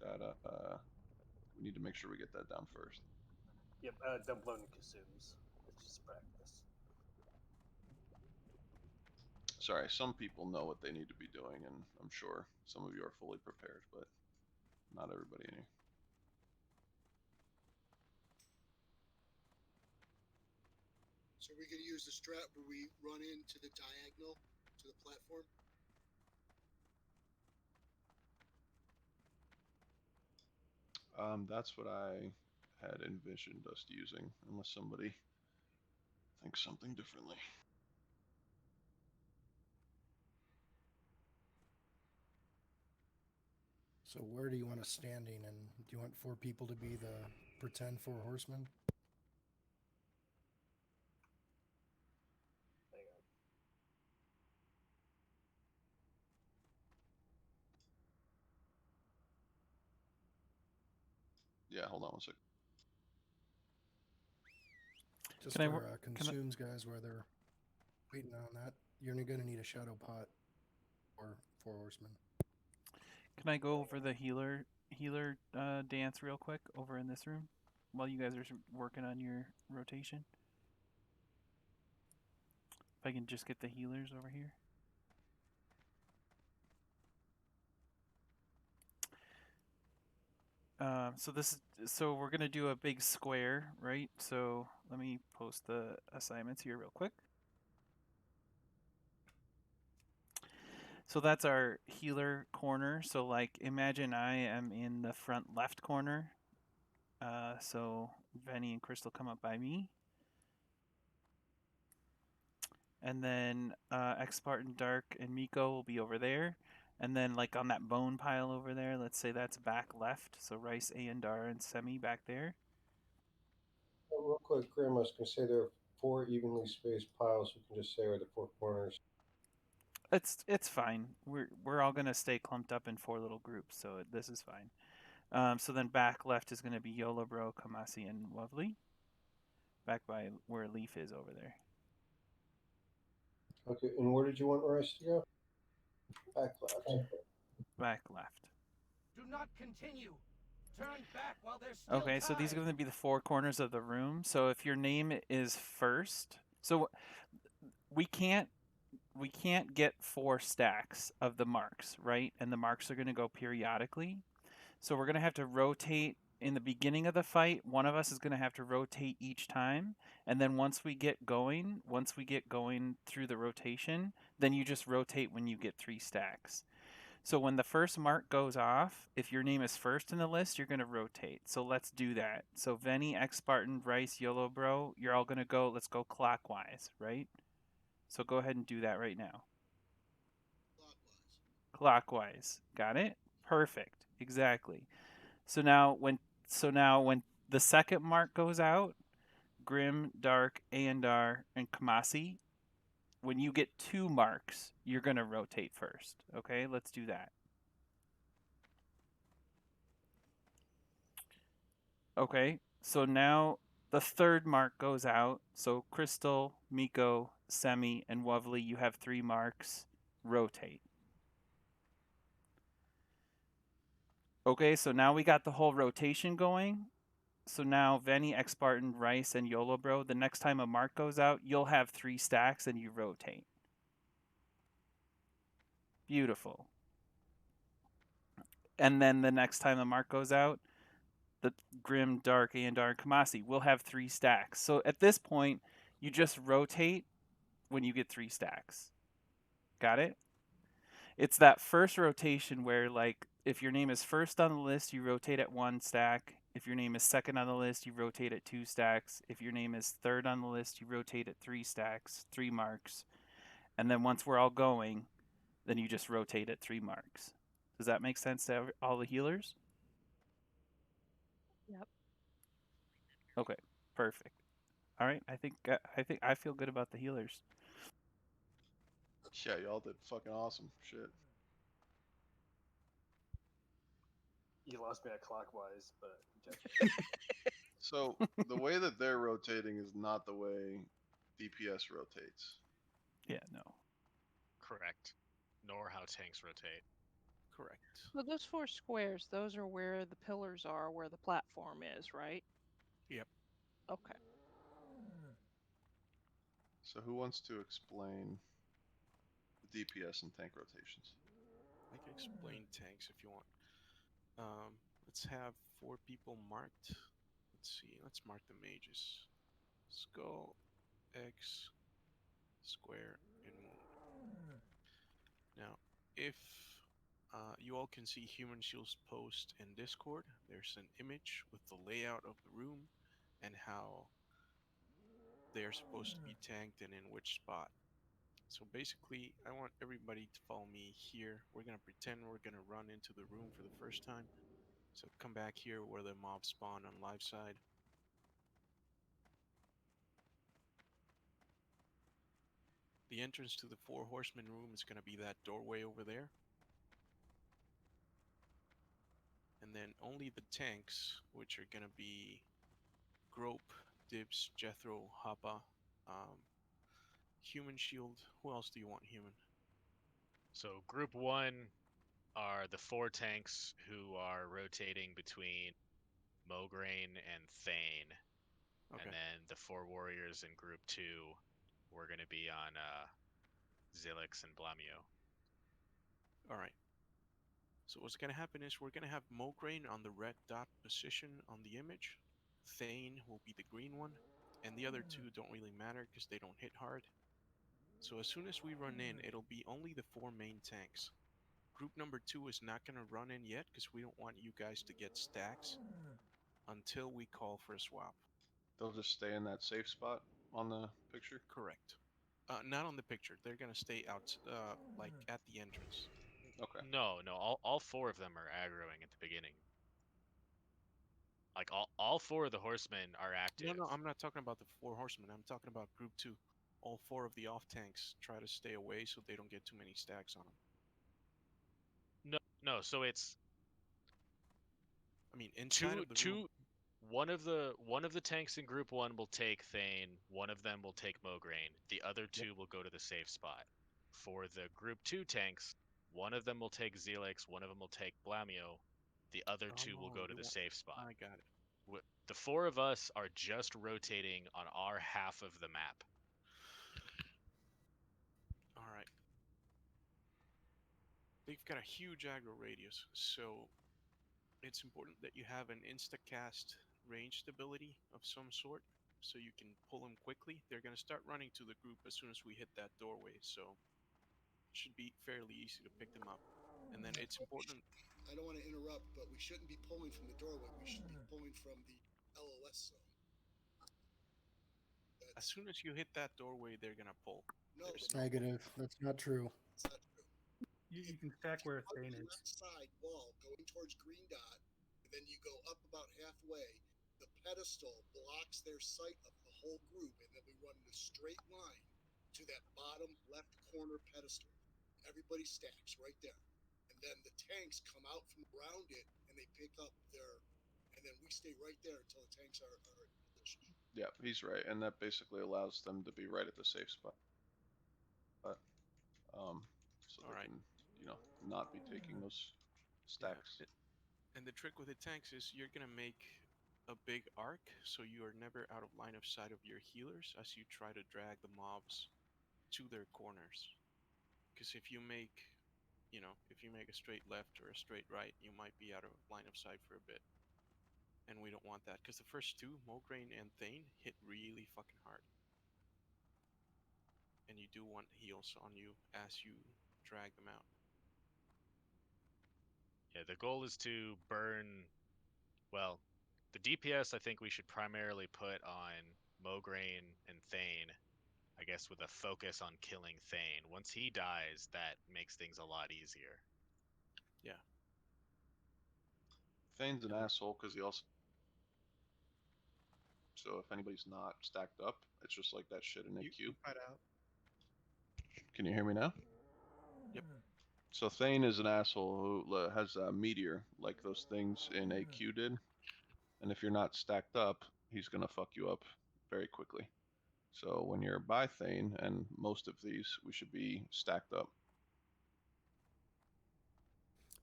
That we need to make sure we get that down first. Yep, don't blow any consumes. It's just practice. Sorry, some people know what they need to be doing, and I'm sure some of you are fully prepared, but not everybody in here. So we're going to use the strat where we run into the diagonal to the platform. That's what I had envisioned us using, unless somebody thinks something differently. So where do you want us standing, and do you want 4 people to be the pretend 4 horsemen? Hang on. Yeah, hold on one second. Just for consumes, guys, where they're waiting on that, you're going to need a shadow pot or 4 horsemen. Can I go over the healer dance real quick over in this room while you guys are working on your rotation? If I can just get the healers over here. So we're gonna do a big square, right? So let me post the assignments here real quick. So that's our healer corner. So like imagine I am in the front left corner. So Venny and Crystal come up by me. And then X-Spartan, Dark, and Miko will be over there. And then like on that bone pile over there, let's say that's back left. So Rice, Ayandar, and Semi back there. Oh, real quick, Grim, I was going to say there are 4 evenly spaced piles. We can just say are the 4 corners. It's fine. We're all gonna stay clumped up in 4 little groups, so this is fine. So then back left is gonna be Yola Bro, Kamasi, and Lovely. Back by where Leaf is over there. Okay, and where did you want Rice to go? Back left. Back left. Do not continue. Turn back while there's still Okay, so these are going to be the 4 corners of the room. So if your name is first, so we can't we can't get 4 stacks of the marks, right? And the marks are going to go periodically. So we're going to have to rotate in the beginning of the fight. One of us is going to have to rotate each time. And then once we get going through the rotation, then you just rotate when you get 3 stacks. So when the first mark goes off, if your name is first in the list, you're going to rotate. So let's do that. So Venny, X Spartan, Rice, YOLO Bro, you're all going to go, let's go clockwise, right? So go ahead and do that right now. Clockwise. Got it? Perfect. Exactly. So now when the second mark goes out, Grim, Dark, Aandar, and Kamasi, when you get 2 marks, you're going to rotate first. Okay? Let's do that. Okay, so now the third mark goes out. So Crystal, Miko, Semi, and Wovley, you have 3 marks. Rotate. Okay, so now we got the whole rotation going. So now Venny, X Spartan, Rice, and YOLO Bro, the next time a mark goes out, you'll have 3 stacks and you rotate. Beautiful. And then the next time the mark goes out, the Grim, Dark, Aandar, and Kamasi will have 3 stacks. So at this point, you just rotate when you get 3 stacks. Got it? It's that first rotation where, like, if your name is first on the list, you rotate at 1 stack. If your name is second on the list, you rotate at 2 stacks. If your name is third on the list, you rotate at 3 stacks, 3 marks. And then once we're all going, then you just rotate at 3 marks. Does that make sense to all the healers? Yep. Okay, perfect. All right, I think I feel good about the healers. Yeah, y'all did fucking awesome. Shit. You lost me at clockwise, but So the way that they're rotating is not the way DPS rotates. Yeah, no. Correct. Nor how tanks rotate. Correct. So those 4 squares, those are where the pillars are, where the platform is, right? Yep. Okay. So who wants to explain the DPS and tank rotations? I can explain tanks if you want. Let's have 4 people marked. Let's see. Let's mark the mages. Skull, X, Square, and Moon. Now, if you all can see Human Shield's post in Discord, there's an image with the layout of the room and how they're supposed to be tanked and in which spot. So basically, I want everybody to follow me here. We're going to pretend we're going to run into the room for the first time. So come back here where the mobs spawn on live side. The entrance to the 4 horsemen room is going to be that doorway over there. And then only the tanks, which are going to be Grope, Dibs, Jethro, Hoppa, Human Shield. Who else do you want, Human? So group 1 are the 4 tanks who are rotating between Mograine and Thane. Okay. And then the 4 warriors in group 2 we're going to be on Zilix and Blamio. Alright. So what's going to happen is we're going to have Mograine on the red dot position on the image. Thane will be the green one. And the other 2 don't really matter because they don't hit hard. So as soon as we run in, it'll be only the 4 main tanks. Group number 2 is not going to run in yet because we don't want you guys to get stacks until we call for a swap. They'll just stay in that safe spot on the picture? Correct. Not on the picture. They're going to stay out, like at the entrance. Okay. No, all 4 of them are aggroing at the beginning. Like all 4 of the horsemen are active. No, I'm not talking about the 4 horsemen. I'm talking about group 2. All 4 of the off tanks try to stay away so they don't get too many stacks on them. No. So it's. I mean, inside of the room. One of the tanks in group 1 will take Thane. One of them will take Mograine. The other 2 will go to the safe spot. For the group 2 tanks, one of them will take Zelix. One of them will take Blamio. The other 2 will go to the safe spot. I got it. The 4 of us are just rotating on our half of the map. Alright. they've got a huge aggro radius, so it's important that you have an insta-cast range stability of some sort, so you can pull them quickly. They're going to start running to the group as soon as we hit that doorway, so it should be fairly easy to pick them up. And then it's important. I don't want to interrupt, but we shouldn't be pulling from the doorway. We should be pulling from the LOS zone. As soon as you hit that doorway, they're going to pull. No, Negative. That's not true. it's not true. You can stack where Thane On is. that side wall going towards Green Dot, and then you go up about halfway. The pedestal blocks their sight of the whole group, and then we run in a straight line to that bottom left corner pedestal. Everybody stacks right there. And then the tanks come out from around it, and they pick up their, and then we stay right there until the tanks are in position. Yeah, he's right, and that basically allows them to be right at the safe spot. But so they can, not be taking those stacks. Yeah. And the trick with the tanks is you're going to make a big arc, so you are never out of line of sight of your healers as you try to drag the mobs to their corners. Because if you make, if you make a straight left or a straight right, you might be out of line of sight for a bit. And we don't want that, because the first two, Mograine and Thane, hit really fucking hard. And you do want heals on you as you drag them out. Yeah, the goal is to burn. Well, the DPS I think we should primarily put on Mograine and Thane. I guess with a focus on killing Thane. Once he dies, that makes things a lot easier. Yeah. Thane's an asshole because he also. So if anybody's not stacked up, it's just like that shit in a queue. Cut out. Can you hear me now? Yep. So Thane is an asshole who has a meteor, like those things in AQ did. And if you're not stacked up, he's going to fuck you up very quickly. So when you're by Thane, and most of these, we should be stacked up.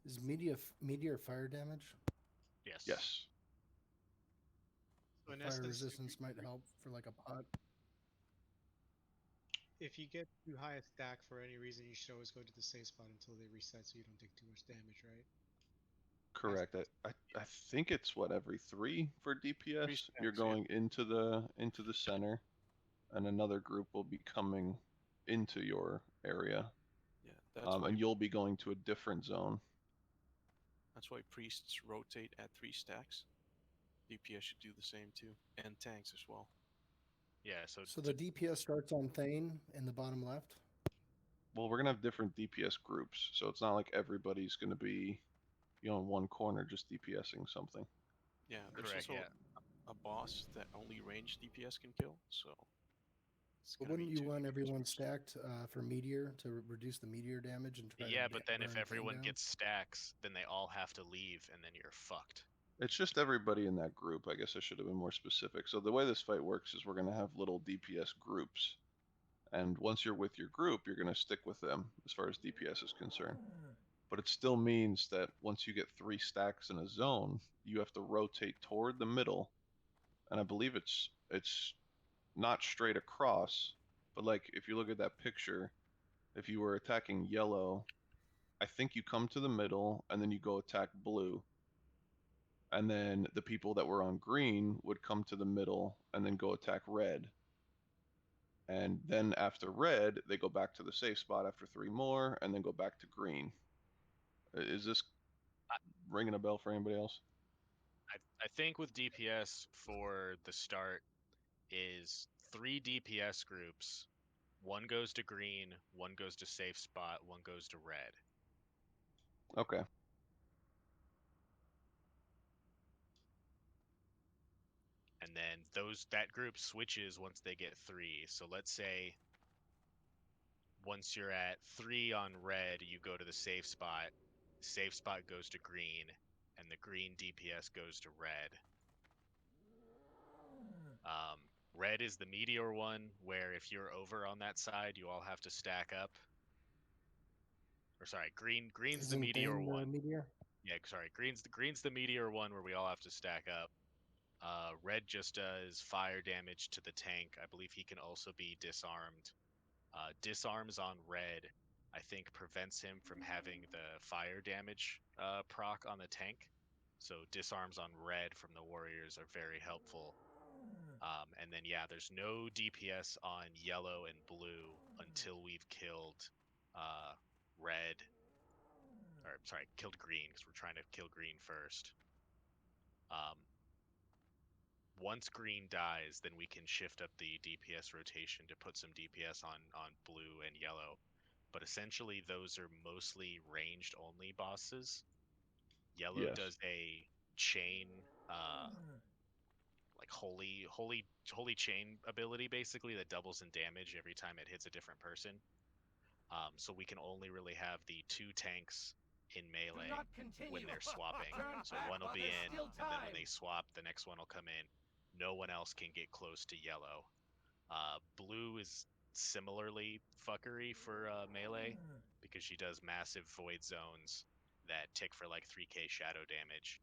Is meteor fire damage? Yes. Yes. So in Fire essence, resistance might help for like a pot. if you get too high a stack for any reason, you should always go to the safe spot until they reset so you don't take too much damage, right? Correct. I think it's every 3 for DPS. Stacks, You're going into the center, and another group will be coming into your area. Yeah, that's why. And you'll be going to a different zone. That's why priests rotate at 3 stacks. DPS should do the same too, and tanks as well. Yeah, So the DPS starts on Thane in the bottom left? Well, we're going to have different DPS groups, so it's not like everybody's going to be, in one corner just DPSing something. Yeah, there's Correct, also yeah. a boss that only ranged DPS can kill, so... But wouldn't you want everyone stacked for meteor to reduce the meteor damage and try Yeah, to but then if burn Thane everyone down? gets stacks, then they all have to leave, and then you're fucked. It's just everybody in that group. I guess I should have been more specific. So the way this fight works is we're going to have little DPS groups. And once you're with your group, you're going to stick with them as far as DPS is concerned. But it still means that once you get 3 stacks in a zone, you have to rotate toward the middle. And I believe it's not straight across, but like if you look at that picture, if you were attacking yellow, I think you come to the middle and then you go attack blue. And then the people that were on green would come to the middle and then go attack red. And then after red, they go back to the safe spot after 3 more and then go back to green. Is this ringing a bell for anybody else? I think with DPS for the start is 3 DPS groups. 1 goes to green, 1 goes to safe spot, 1 goes to red. Okay. And then that group switches once they get 3. So let's say once you're at 3 on red, you go to the safe spot. Safe spot goes to green, and the green DPS goes to red. Red is the meteor one, where if you're over on that side, you all have to stack up. Or sorry, green's the meteor one. Meteor? Yeah, sorry, green's the meteor one where we all have to stack up. Red just does fire damage to the tank. I believe he can also be disarmed. Disarms on red, I think prevents him from having the fire damage proc on the tank. So disarms on red from the warriors are very helpful. And then yeah, there's no DPS on yellow and blue until we've killed red. Or sorry, killed green, because we're trying to kill green first. Once green dies, then we can shift up the DPS rotation to put some DPS on blue and yellow. But essentially, those are mostly ranged only bosses. Yellow Yes. does a chain, like holy chain ability, basically, that doubles in damage every time it hits a different person. So we can only really have the 2 tanks in melee when they're swapping. So one will be in, and then when they swap, the next one will come in. No one else can get close to yellow. Blue is similarly fuckery for melee because she does massive void zones that tick for like 3k shadow damage.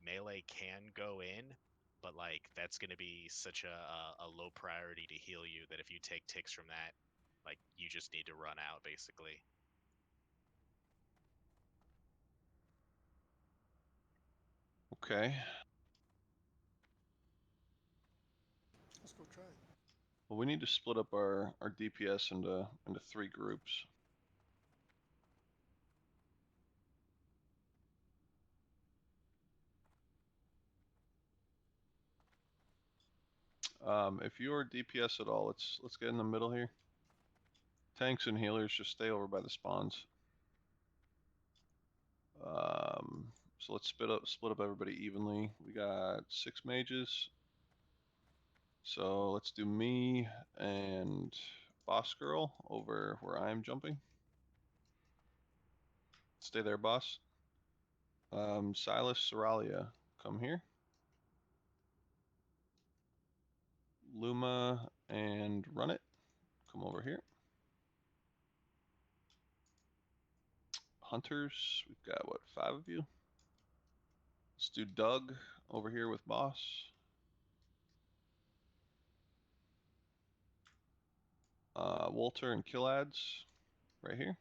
Melee can go in, but like that's going to be such a low priority to heal you that if you take ticks from that, like you just need to run out basically. Okay. Let's go try it. Well, we need to split up our DPS into 3 groups. If you're DPS at all, let's get in the middle here. Tanks and healers just stay over by the spawns. So let's split up everybody evenly. We got 6 mages. So let's do me and Boss Girl over where I'm jumping. Stay there, boss. Silas, Soralia, come here. Luma and Run It, come over here. Hunters, we've got what, 5 of you? Let's do Doug over here with Boss. Walter and Killads right here.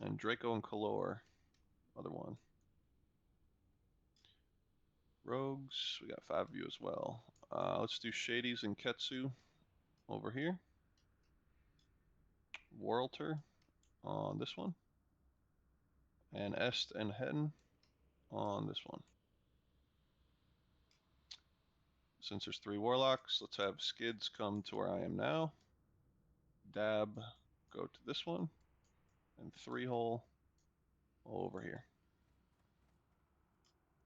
And Draco and Kalor, other one. Rogues, we got 5 of you as well. Let's do Shadies and Ketsu over here. Warlter on this one. And Est and Hen on this one. Since there's 3 warlocks, let's have Skids come to where I am now. Dab, go to this one. And 3-hole over here.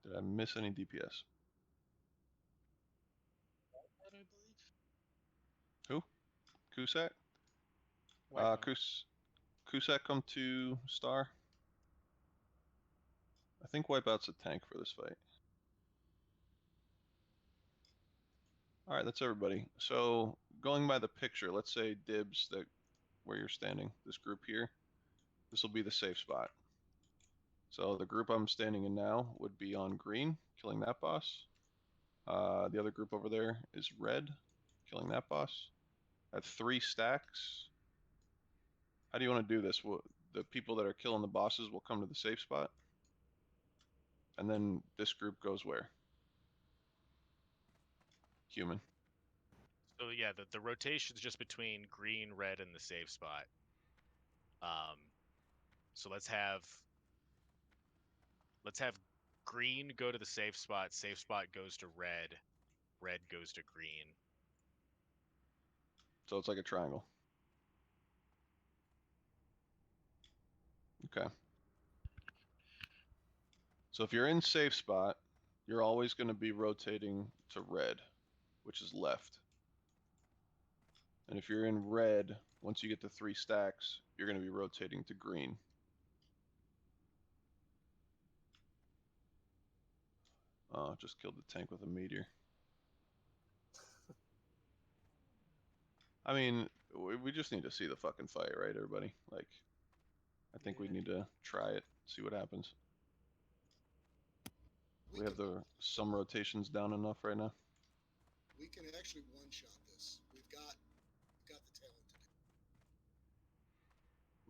Did I miss any DPS? Who? Kusak? Kusak come to Star. I think Wipeout's a tank for this fight. Alright, that's everybody. So, going by the picture, let's say dibs that where you're standing, this group here. This will be the safe spot. So the group I'm standing in now would be on green, killing that boss. The other group over there is red, killing that boss. At 3 stacks. How do you want to do this? The people that are killing the bosses will come to the safe spot. And then this group goes where? Human. So yeah, the rotation's just between green, red, and the safe spot. So let's have green go to the safe spot goes to red goes to green. So it's like a triangle. Okay. So if you're in safe spot, you're always going to be rotating to red, which is left. And if you're in red, once you get to 3 stacks, you're going to be rotating to green. Oh, just killed the tank with a meteor. I mean, we just need to see the fucking fight, right, everybody? Like, I think we need to try it, see what happens. We have some rotations down enough right now. We can actually one-shot this. We've got the talent to do.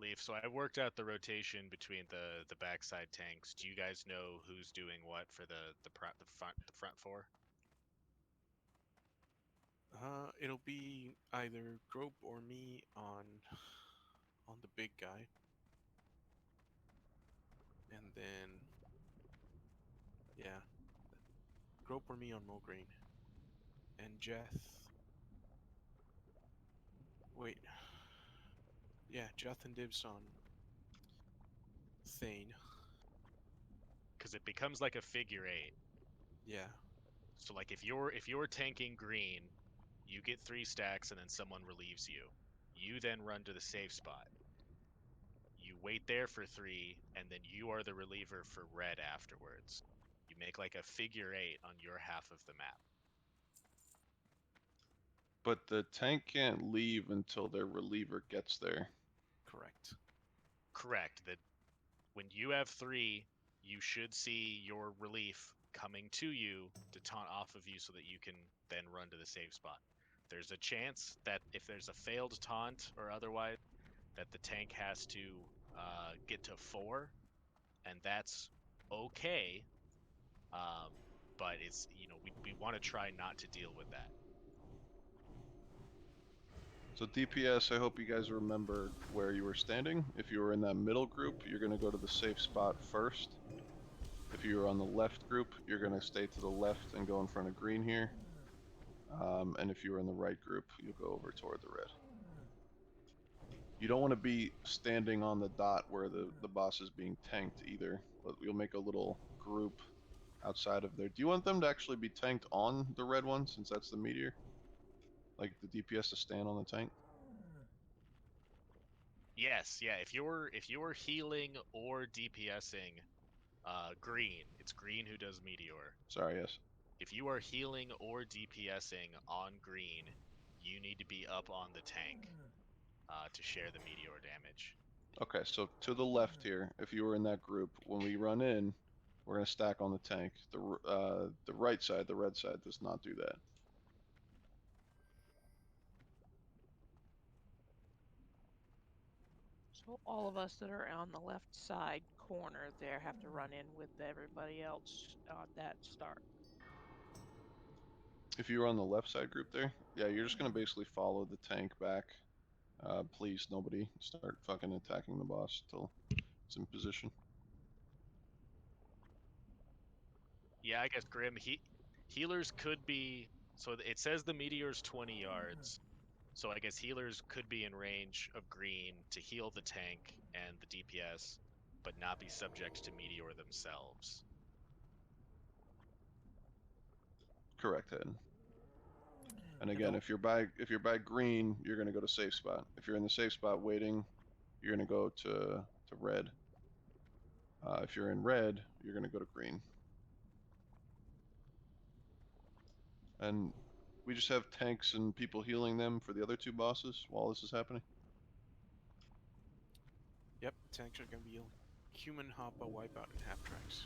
Leaf, so I worked out the rotation between the backside tanks. Do you guys know who's doing what for the front four? It'll be either Grope or me on the big guy, and then yeah, Grope or me on Mograine, and Jeth. Wait, yeah, Jeth and Dibs on Thane. Because it becomes like a figure eight. Yeah. So like if you're tanking green, you get 3 stacks and then someone relieves you. You then run to the safe spot. You wait there for 3, and then you are the reliever for red afterwards. You make like a figure eight on your half of the map. But the tank can't leave until their reliever gets there. Correct. Correct. That when you have 3, you should see your relief coming to you to taunt off of you so that you can then run to the safe spot. There's a chance that if there's a failed taunt or otherwise, that the tank has to get to 4, and that's okay. But it's, we want to try not to deal with that. So DPS, I hope you guys remember where you were standing. If you were in that middle group, you're going to go to the safe spot first. If you were on the left group, you're going to stay to the left and go in front of green here. And if you were in the right group, you'll go over toward the red. You don't want to be standing on the dot where the boss is being tanked either. You'll make a little group outside of there. Do you want them to actually be tanked on the red one, since that's the meteor? Like the DPS to stand on the tank? Yes, yeah. If you're healing or DPSing green, it's green who does meteor. Sorry, yes. If you are healing or DPSing on green, you need to be up on the tank to share the meteor damage. Okay, so to the left here, if you were in that group, when we run in, we're going to stack on the tank. The right side, the red side, does not do that. So all of us that are on the left side corner there have to run in with everybody else on that start. If you were on the left side group there, yeah, you're just going to basically follow the tank back. Please, nobody start fucking attacking the boss till it's in position. Yeah, I guess Grim, healers could be, so it says the meteor's 20 yards. So I guess healers could be in range of green to heal the tank and the DPS, but not be subject to meteor themselves. Correct, Head. And again, if you're by green, you're going to go to safe spot. If you're in the safe spot waiting, you're going to go to red. If you're in red, you're going to go to green. And we just have tanks and people healing them for the other 2 bosses while this is happening. Yep, tanks are gonna be human, Hoppa, Wipeout, and half tracks.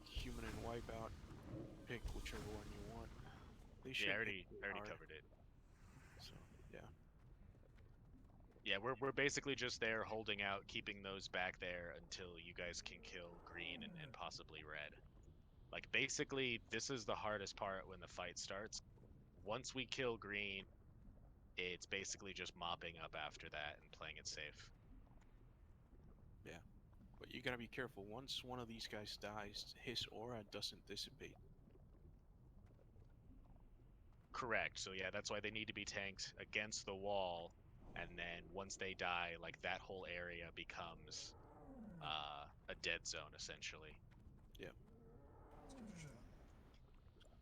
Human and Wipeout, pick whichever one you want. They should Yeah, I already covered it. So yeah. Yeah, we're basically just there holding out, keeping those back there until you guys can kill green and possibly red. Like, basically, this is the hardest part when the fight starts. Once we kill green, it's basically just mopping up after that and playing it safe. Yeah. But you gotta be careful. Once one of these guys dies, his aura doesn't dissipate. Correct. So yeah, that's why they need to be tanked against the wall, and then once they die, like, that whole area becomes a dead zone, essentially. Yep.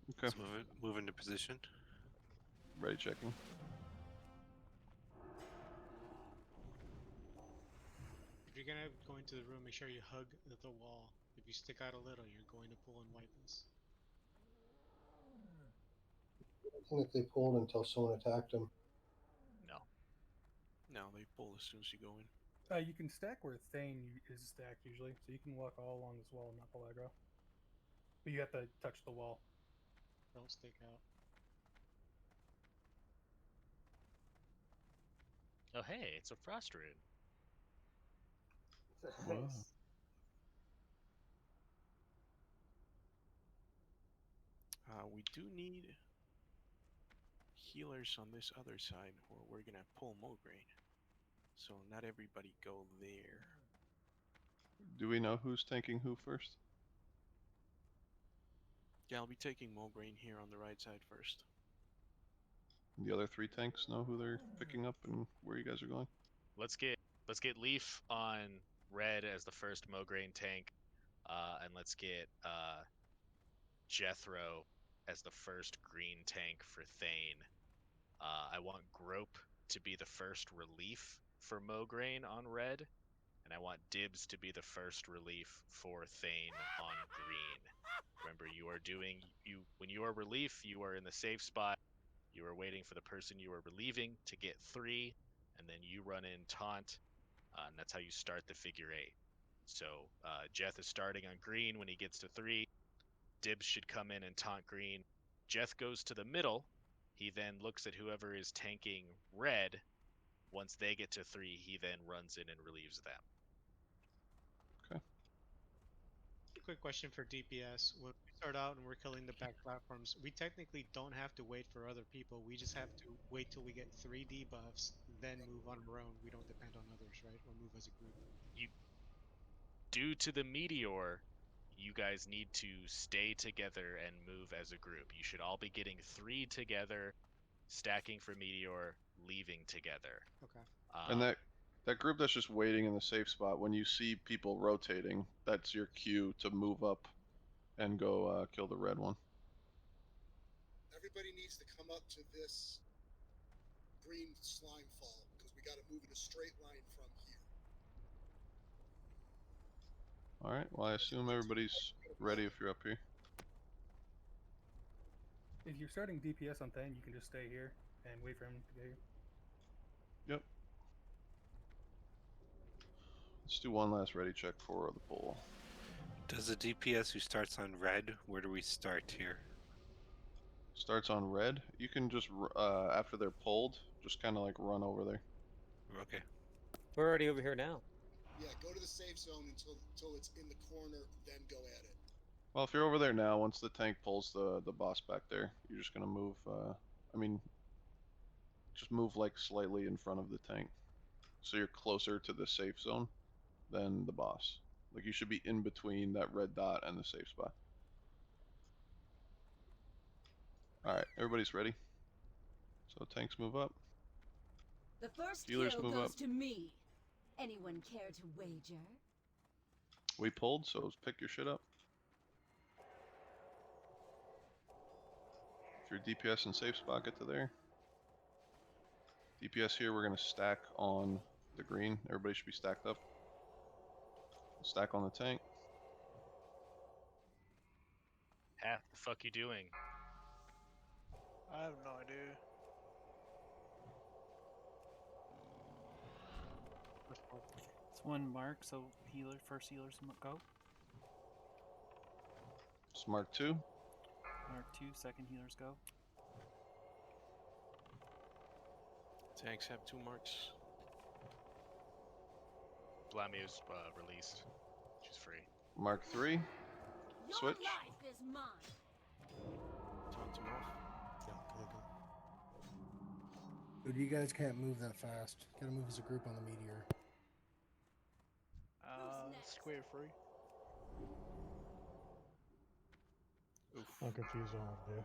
Okay. Let's move into position. Ready checking. If you're gonna go into the room, make sure you hug the wall. If you stick out a little, you're going to pull and wipe us. I think that they pulled until someone attacked them. No. No, they pull as soon as you go in. You can stack where Thane is stacked usually, so you can walk all along this wall and not pull aggro. But you have to touch the wall. Don't stick out. Oh hey, it's a frost rune. Wow. We do need healers on this other side, or we're gonna pull Mograine. So not everybody go there. Do we know who's tanking who first? Yeah, I'll be taking Mograine here on the right side first. The other 3 tanks know who they're picking up and where you guys are going? Let's get Leaf on red as the first Mograine tank, and let's get Jethro as the first green tank for Thane. I want Grope to be the first relief for Mograine on red, and I want Dibs to be the first relief for Thane on green. Remember, when you are relief, you are in the safe spot. You are waiting for the person you are relieving to get 3, and then you run in taunt, and that's how you start the figure 8. So Jeth is starting on green when he gets to 3. Dibs should come in and taunt green. Jeth goes to the middle. He then looks at whoever is tanking red. Once they get to 3, he then runs in and relieves them. Okay. Quick question for DPS. When we start out and we're killing the back platforms, we technically don't have to wait for other people. We just have to wait till we get 3 debuffs, then move on our own. We don't depend on others, right? Or move as a group. Due to the meteor, you guys need to stay together and move as a group. You should all be getting 3 together, stacking for meteor, leaving together. Okay. And that group that's just waiting in the safe spot, when you see people rotating, that's your cue to move up and go kill the red one. Everybody needs to come up to this green slime fall because we got to move in a straight line from here. All right. Well, I assume everybody's ready if you're up here. If you're starting DPS on Thane, you can just stay here and wait for him to get here. Yep. Let's do one last ready check for the pull. Does the DPS who starts on red, where do we start here? Starts on red. You can just, after they're pulled, just kind of like run over there. Okay. We're already over here now. Yeah, go to the safe zone until it's in the corner, then go at it. Well, if you're over there now, once the tank pulls the boss back there, you're just gonna move. Just move like slightly in front of the tank, so you're closer to the safe zone than the boss. Like you should be in between that red dot and the safe spot. All right, everybody's ready. So tanks move up. The first Healers kill move goes up. to me. Anyone care to wager? We pulled, so pick your shit up. If you're DPS in safe spot, get to there. DPS here, we're gonna stack on the green. Everybody should be stacked up. Stack on the tank. Half the fuck you doing? I have no idea. It's one mark, so first healers go. It's Mark 2. Mark 2, second healers go. Tanks have 2 marks. Blamiu's released. She's free. Mark 3. Switch. Your life is mine. Taunt him off. Dude, you guys can't move that fast. Gotta move as a group on the meteor. Square free. Oof. I'm confused on what to do.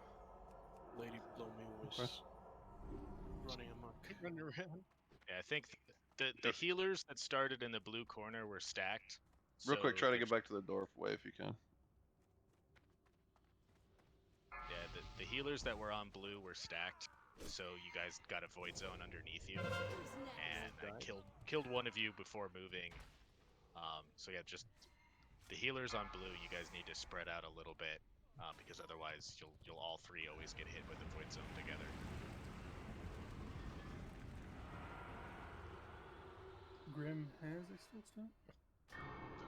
Lady Blomy was running amok. Running around. Yeah, I think the healers that started in the blue corner were stacked. Real quick, so try to get back to the doorway if you can. Yeah, the healers that were on blue were stacked, so you guys got a void zone underneath you, and I killed one of you before moving. So yeah, just the healers on blue, you guys need to spread out a little bit, because otherwise you'll all 3 always get hit with the void zone together. Grim has a still stuck?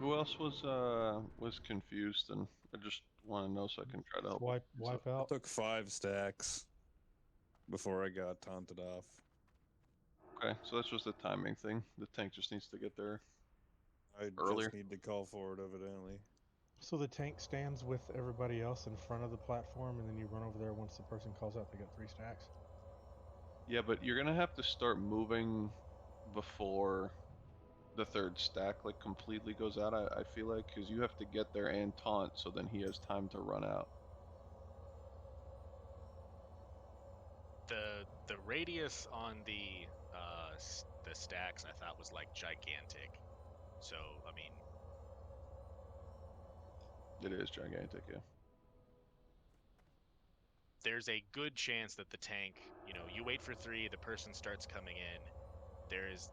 Who else was confused, and I just want to know so I can try to help. Wipe out. I took 5 stacks before I got taunted off. Okay, so that's just a timing thing. The tank just needs to get there I earlier. just need to call for it, evidently. So the tank stands with everybody else in front of the platform, and then you run over there once the person calls out. They get 3 stacks. Yeah, but you're gonna have to start moving before the third stack like completely goes out. I feel like because you have to get there and taunt, so then he has time to run out. The radius on the stacks I thought was like gigantic. So I mean, It is gigantic, yeah. there's a good chance that the tank, you wait for 3, the person starts coming in. There's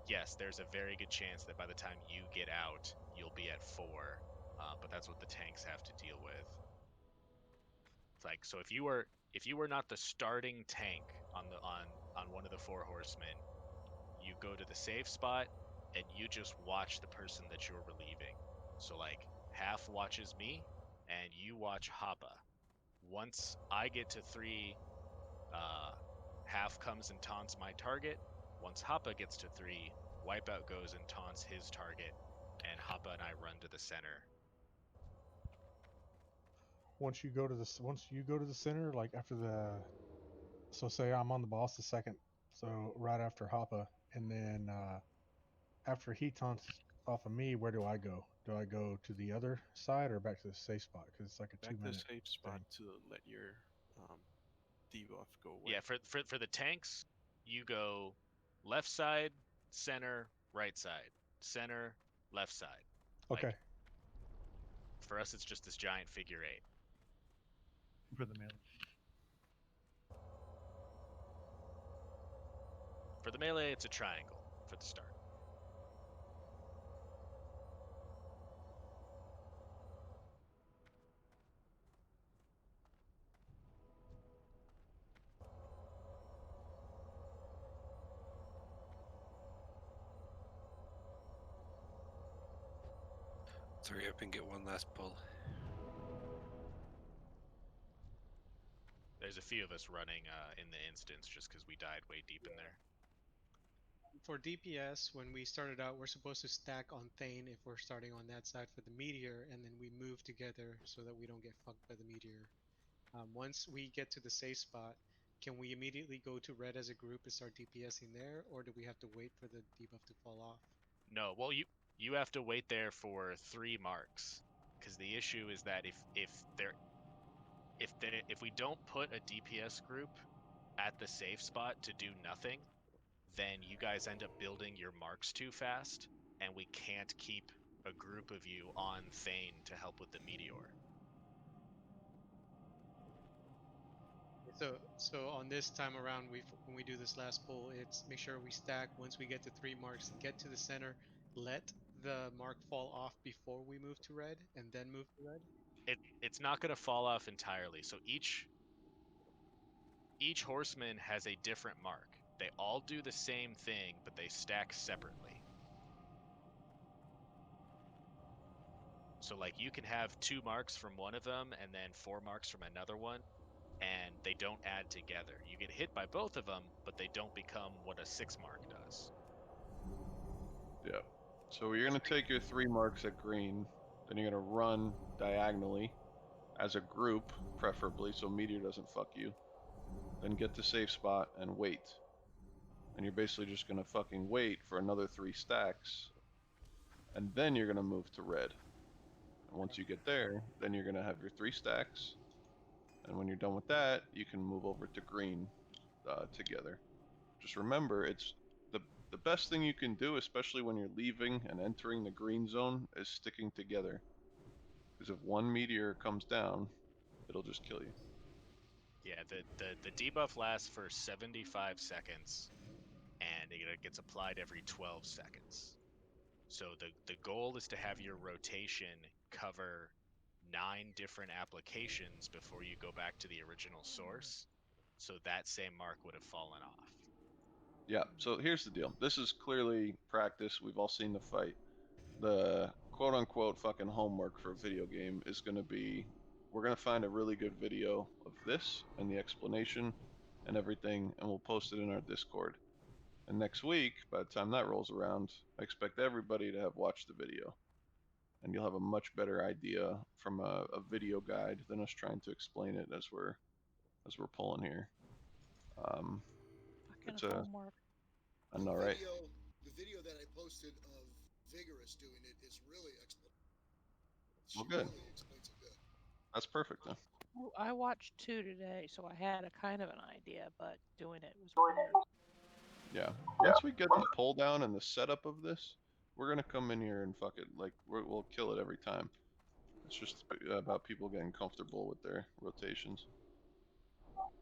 a very good chance that by the time you get out, you'll be at 4. But that's what the tanks have to deal with. It's like, so if you were not the starting tank on one of the 4 horsemen, you go to the safe spot and you just watch the person that you're relieving. So like half watches me and you watch Hoppa. Once I get to 3, half comes and taunts my target. Once Hoppa gets to 3, Wipeout goes and taunts his target, and Hoppa and I run to the center. Once you go to the center, like after so say I'm on the boss the second, so right after Hoppa, and then after he taunts off of me, where do I go? Do I go to the other side or back to the safe spot? Because it's like a Back to the 2-minute safe spot thing. to let your debuff go away. Yeah, for the tanks, you go left side, center, right side, center, left side. Okay. Like, for us, it's just this giant figure 8. For the melee. For the melee, it's a triangle for the start. Let's hurry up and get one last pull. There's a few of us running in the instance just because we died way deep in there. For DPS, when we started out, we're supposed to stack on Thane if we're starting on that side for the meteor, and then we move together so that we don't get fucked by the meteor. Once we get to the safe spot, can we immediately go to red as a group and start DPSing there, or do we have to wait for the debuff to fall off? No, well you have to wait there for 3 marks, because the issue is that if we don't put a DPS group at the safe spot to do nothing, then you guys end up building your marks too fast, and we can't keep a group of you on Thane to help with the meteor. So on this time around, when we do this last pull, it's make sure we stack. Once we get to 3 marks, get to the center, let the mark fall off before we move to red, and then move to red. It's not going to fall off entirely. So each horseman has a different mark. They all do the same thing, but they stack separately. So like you can have 2 marks from one of them and then 4 marks from another one, and they don't add together. You get hit by both of them, but they don't become what a 6 mark does. Yep. So you're going to take your 3 marks at green, then you're going to run diagonally as a group, preferably, so meteor doesn't fuck you. Then get to safe spot and wait. And you're basically just going to fucking wait for another 3 stacks, and then you're going to move to red. And once you get there, then you're going to have your 3 stacks, and when you're done with that, you can move over to green together. Just remember, it's the best thing you can do, especially when you're leaving and entering the green zone, is sticking together. Because if one meteor comes down, it'll just kill you. Yeah, the debuff lasts for 75 seconds, and it gets applied every 12 seconds. So the goal is to have your rotation cover 9 different applications before you go back to the original source. So that same mark would have fallen off. Yeah, so here's the deal. This is clearly practice. We've all seen the fight. The quote-unquote fucking homework for a video game is going to be, we're going to find a really good video of this and the explanation and everything, and we'll post it in our Discord. And next week, by the time that rolls around, I expect everybody to have watched the video. And you'll have a much better idea from a video guide than us trying to explain it as we're pulling here. It's a homework. I know, right? The video that I posted of Vigorous doing it is really excellent. Well, good. Really explains it good. That's perfect then. I watched 2 today, so I had a kind of an idea, but doing it was weird. Yeah. Once we get the pull down and the setup of this, we're gonna come in here and fuck it. Like we'll kill it every time. It's just about people getting comfortable with their rotations.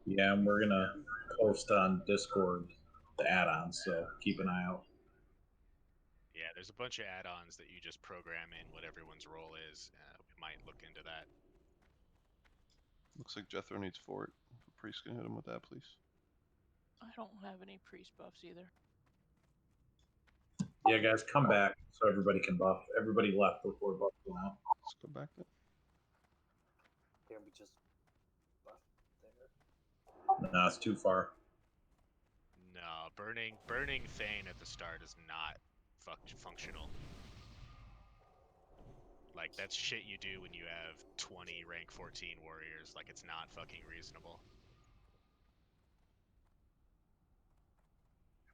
Yeah, and we're gonna post on Discord the add-ons, so keep an eye out. Yeah, there's a bunch of add-ons that you just program in what everyone's role is. We might look into that. Looks like Jethro needs fort. If a priest can hit him with that, please. I don't have any priest buffs either. Yeah, guys, come back so everybody can buff. Everybody left before buff went out. Let's go back then. Can we just buff there? No, it's too far. No, burning Thane at the start is not functional. Like, that's shit you do when you have 20 rank 14 warriors. Like, it's not fucking reasonable.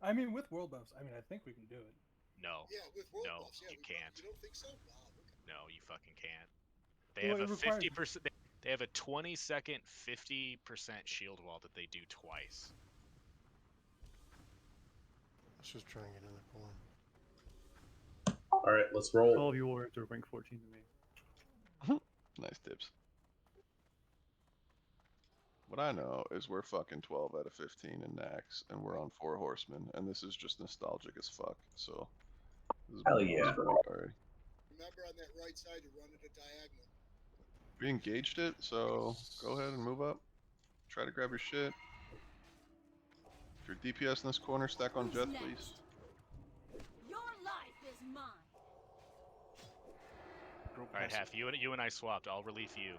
I mean, with world buffs, I think we can do it. No. Yeah, with world no, buffs, yeah, you can't. You don't think so? Wow, okay. No, you fucking can't. They have a 50%. They have a 20-second 50% shield wall that they do twice. Let's just try and get in the pull. All right, let's roll. All of you warriors are rank 14 to me. Nice tips. What I know is we're fucking 12 out of 15 in Naxx, and we're on 4 horsemen, and this is just nostalgic as fuck. So, this is hell yeah! Already. Remember, on that right side, you run it a diagonal. We engaged it, so go ahead and move up. Try to grab your shit. If you're DPS in this corner, stack on Jeth, please. Your life is mine. Alright, Half, you and I swapped. I'll relief you.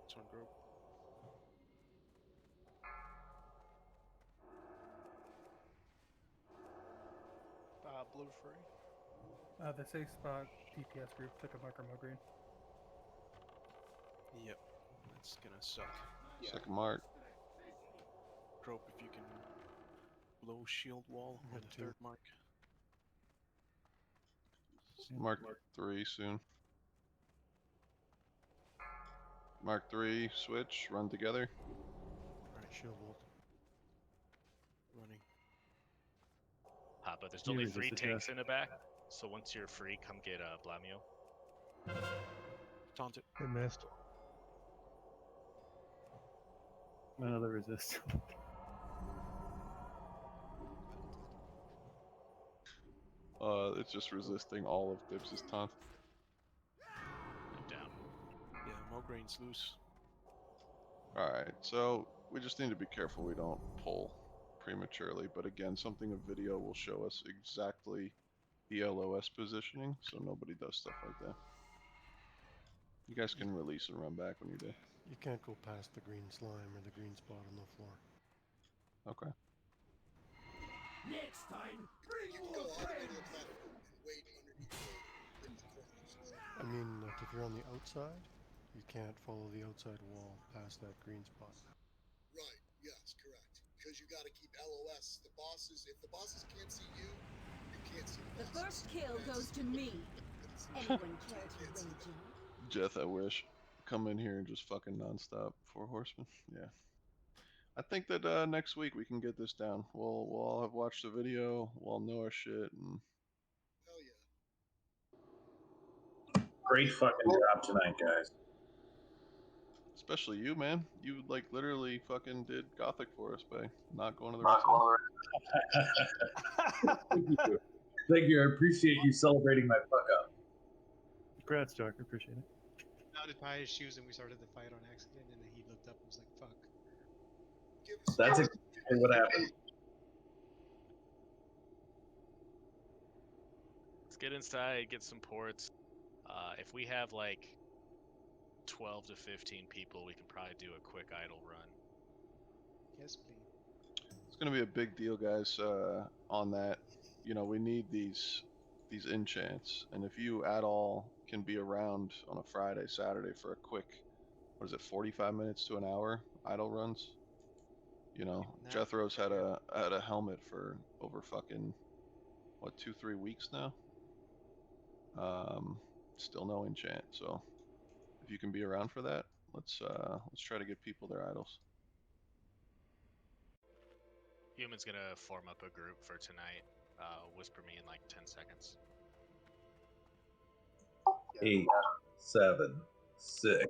It's on group. Blue free. The safe spot DPS group took a marker green. Yep, that's gonna suck. Second mark. Grope, if you can blow shield wall on the third mark. Mark 3 soon. Mark 3, switch, run together. Alright, shield wall. Running. But there's only 3 tanks in the back, so once you're free, come get Blamio. Taunted. It missed. Another resist. It's just resisting all of Dibs' taunt. Down. Yeah, Mograin's loose. Alright, so we just need to be careful we don't pull prematurely, but again, something of video will show us exactly the LOS positioning, so nobody does stuff like that. You guys can release and run back when you do. You can't go past the green slime or the green spot on the floor. Okay. Next time, bring You can go all the way to the platform and wait underneath in the corners. I mean, like if you're on the outside, you can't follow the outside wall past that green spot. Right, yes, correct. Because you gotta keep LOS. The bosses, if the bosses can't see you, you can't see the The bosses. first kill goes to me. Anyone care to wage in? Jeth, I wish. Come in here and just fucking nonstop 4 horsemen. Yeah. I think that next week we can get this down. We'll all have watched the video, we'll all know our shit, and Hell yeah. Great fucking job tonight, guys. especially you, man. You like literally fucking did Gothic for us by not going to the right side. Thank you. Thank you. I appreciate you celebrating my fuck up. Congrats, Doc. I appreciate it. Now to tie his shoes and we started the fight on accident, and then he looked up and was like, "Fuck." That's exactly what happened. Let's get inside, get some ports. If we have like 12 to 15 people, we can probably do a quick idle run. Yes, please. Let's gonna be a big deal, guys. On that, you know, we need these enchants, and if you at all can be around on a Friday, Saturday for a quick, what is it, 45 minutes to an hour idle runs. You know, Jethro's had a helmet for over fucking what 2-3 weeks now. Still no enchant. So if you can be around for that, let's try to get people their idols. Human's gonna form up a group for tonight. Whisper me in like 10 seconds. 8, 7, 6,